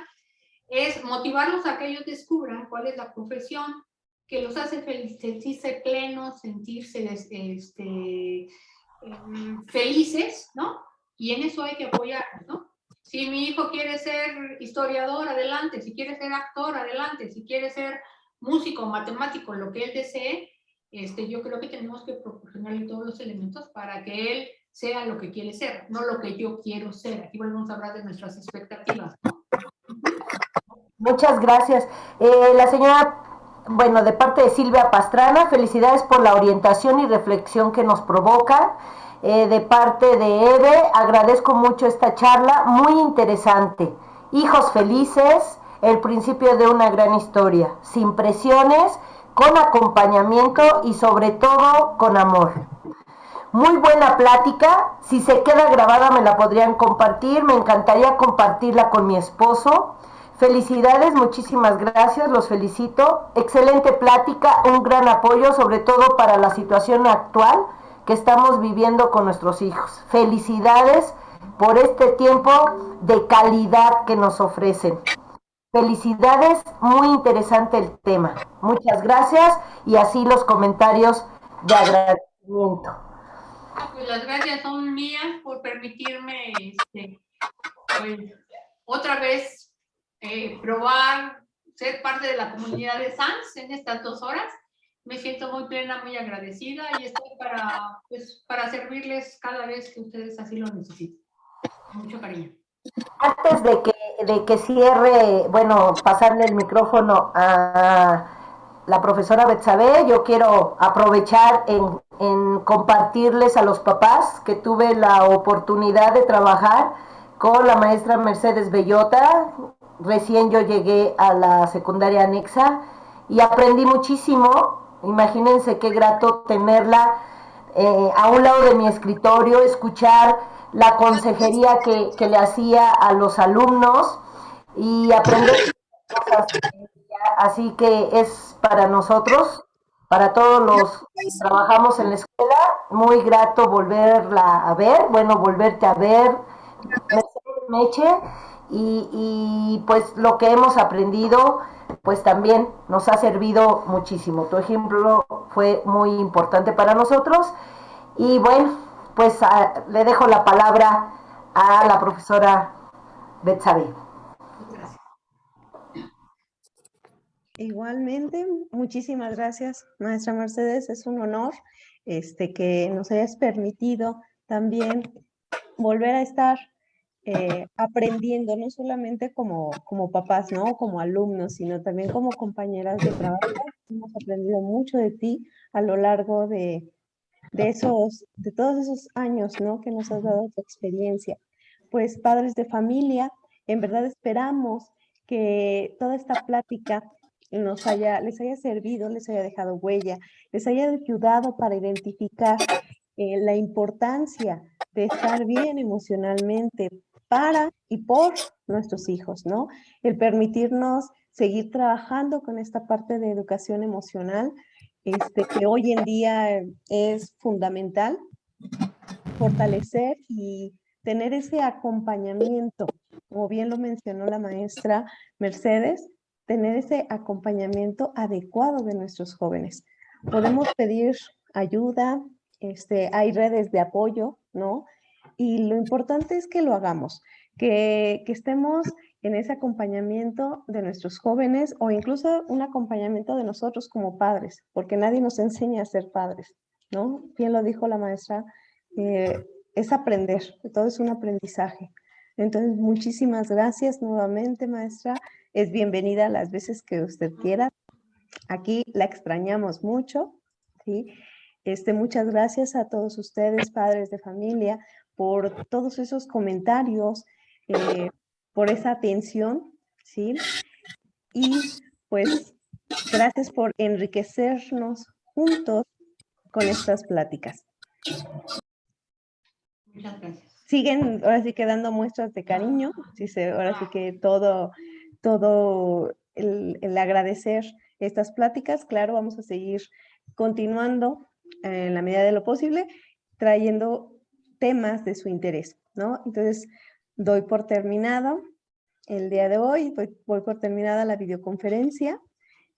Es motivarlos a que ellos descubran cuál es la profesión que los hace sentirse plenos, sentirse felices, ¿no? Y en eso hay que apoyarnos, ¿no? Si mi hijo quiere ser historiador, adelante. Si quiere ser actor, adelante. Si quiere ser músico, matemático, lo que él desee, yo creo que tenemos que proporcionarle todos los elementos para que él sea lo que quiere ser, no lo que yo quiero ser. Aquí volvemos a hablar de nuestras expectativas, ¿no?
Muchas gracias. La señora, bueno, de parte de Silvia Pastrana, felicidades por la orientación y reflexión que nos provoca. De parte de Eve, agradezco mucho esta charla, muy interesante. Hijos felices, el principio de una gran historia, sin presiones, con acompañamiento y sobre todo con amor. Muy buena plática, si se queda grabada me la podrían compartir, me encantaría compartirla con mi esposo. Felicidades, muchísimas gracias, los felicito. Excelente plática, un gran apoyo, sobre todo para la situación actual que estamos viviendo con nuestros hijos. Felicidades por este tiempo de calidad que nos ofrecen. Felicidades, muy interesante el tema. Muchas gracias y así los comentarios de agradecimiento.
Pues las gracias son mías por permitirme pues, otra vez probar, ser parte de la comunidad de SANS en estas 2 horas. Me siento muy plena, muy agradecida y estoy para servirles cada vez que ustedes así lo necesiten. Con mucho cariño.
Antes de que cierre, bueno, pasarle el micrófono a la profesora Betsabe, yo quiero aprovechar en compartirles a los papás que tuve la oportunidad de trabajar con la maestra Mercedes Bellota. Recién yo llegué a la secundaria anexa y aprendí muchísimo. Imagínense qué grato tenerla a un lado de mi escritorio, escuchar la consejería que le hacía a los alumnos y aprender cosas. Así que es para nosotros, para todos los que trabajamos en la escuela, muy grato volverla a ver, bueno, volverte a ver, Meche, y pues lo que hemos aprendido, pues también nos ha servido muchísimo. Tu ejemplo fue muy importante para nosotros y bueno, pues le dejo la palabra a la profesora Betsabe.
Gracias.
Igualmente, muchísimas gracias, maestra Mercedes. Es un honor que nos hayas permitido también volver a estar aprendiendo, no solamente como papás, ¿no? Como alumnos, sino también como compañeras de trabajo. Hemos aprendido mucho de ti a lo largo de todos esos años, ¿no? Que nos has dado tu experiencia. Pues padres de familia, en verdad esperamos que toda esta plática les haya servido, les haya dejado huella, les haya ayudado para identificar la importancia de estar bien emocionalmente para y por nuestros hijos, ¿no? El permitirnos seguir trabajando con esta parte de educación emocional, que hoy en día es fundamental, fortalecer y tener ese acompañamiento, como bien lo mencionó la maestra Mercedes, tener ese acompañamiento adecuado de nuestros jóvenes. Podemos pedir ayuda, hay redes de apoyo, ¿no? Y lo importante es que lo hagamos, que estemos en ese acompañamiento de nuestros jóvenes o incluso un acompañamiento de nosotros como padres, porque nadie nos enseña a ser padres, ¿no? Bien lo dijo la maestra, es aprender, todo es un aprendizaje. Entonces, muchísimas gracias nuevamente, maestra. Es bienvenida las veces que usted quiera. Aquí la extrañamos mucho, ¿sí? Muchas gracias a todos ustedes, padres de familia, por todos esos comentarios, por esa atención, ¿sí? Y pues gracias por enriquecernos juntos con estas pláticas.
Muchas gracias.
Siguen ahora sí que dando muestras de cariño, ahora sí que todo el agradecer estas pláticas. Claro, vamos a seguir continuando en la medida de lo posible, trayendo temas de su interés, ¿no? Entonces, doy por terminado el día de hoy, voy por terminada la videoconferencia,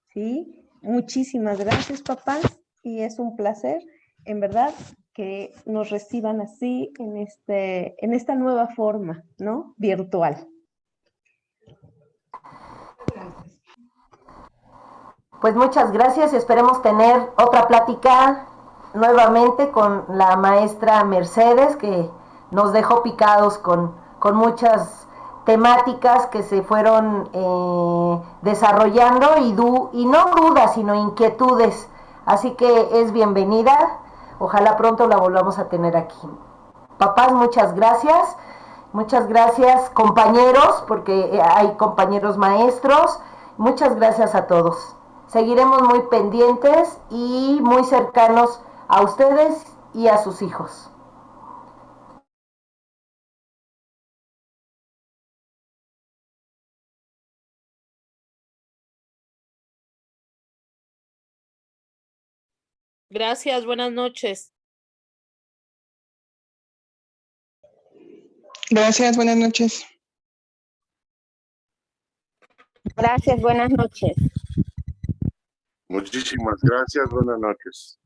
¿sí? Muchísimas gracias, papás, y es un placer, en verdad, que nos reciban así en esta nueva forma, ¿no? Virtual.
Gracias.
Pues muchas gracias y esperemos tener otra plática nuevamente con la maestra Mercedes, que nos dejó picados con muchas temáticas que se fueron desarrollando y no dudas, sino inquietudes. Así que es bienvenida. Ojalá pronto la volvamos a tener aquí. Papás, muchas gracias. Muchas gracias, compañeros, porque hay compañeros maestros. Muchas gracias a todos. Seguiremos muy pendientes y muy cercanos a ustedes y a sus hijos.
Gracias, buenas noches. Gracias, buenas noches.
Gracias, buenas noches.
Muchísimas gracias, buenas noches.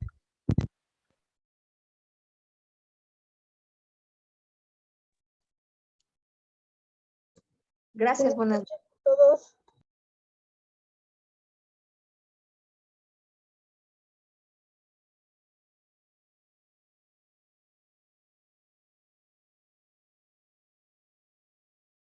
Gracias, buenas noches a todos.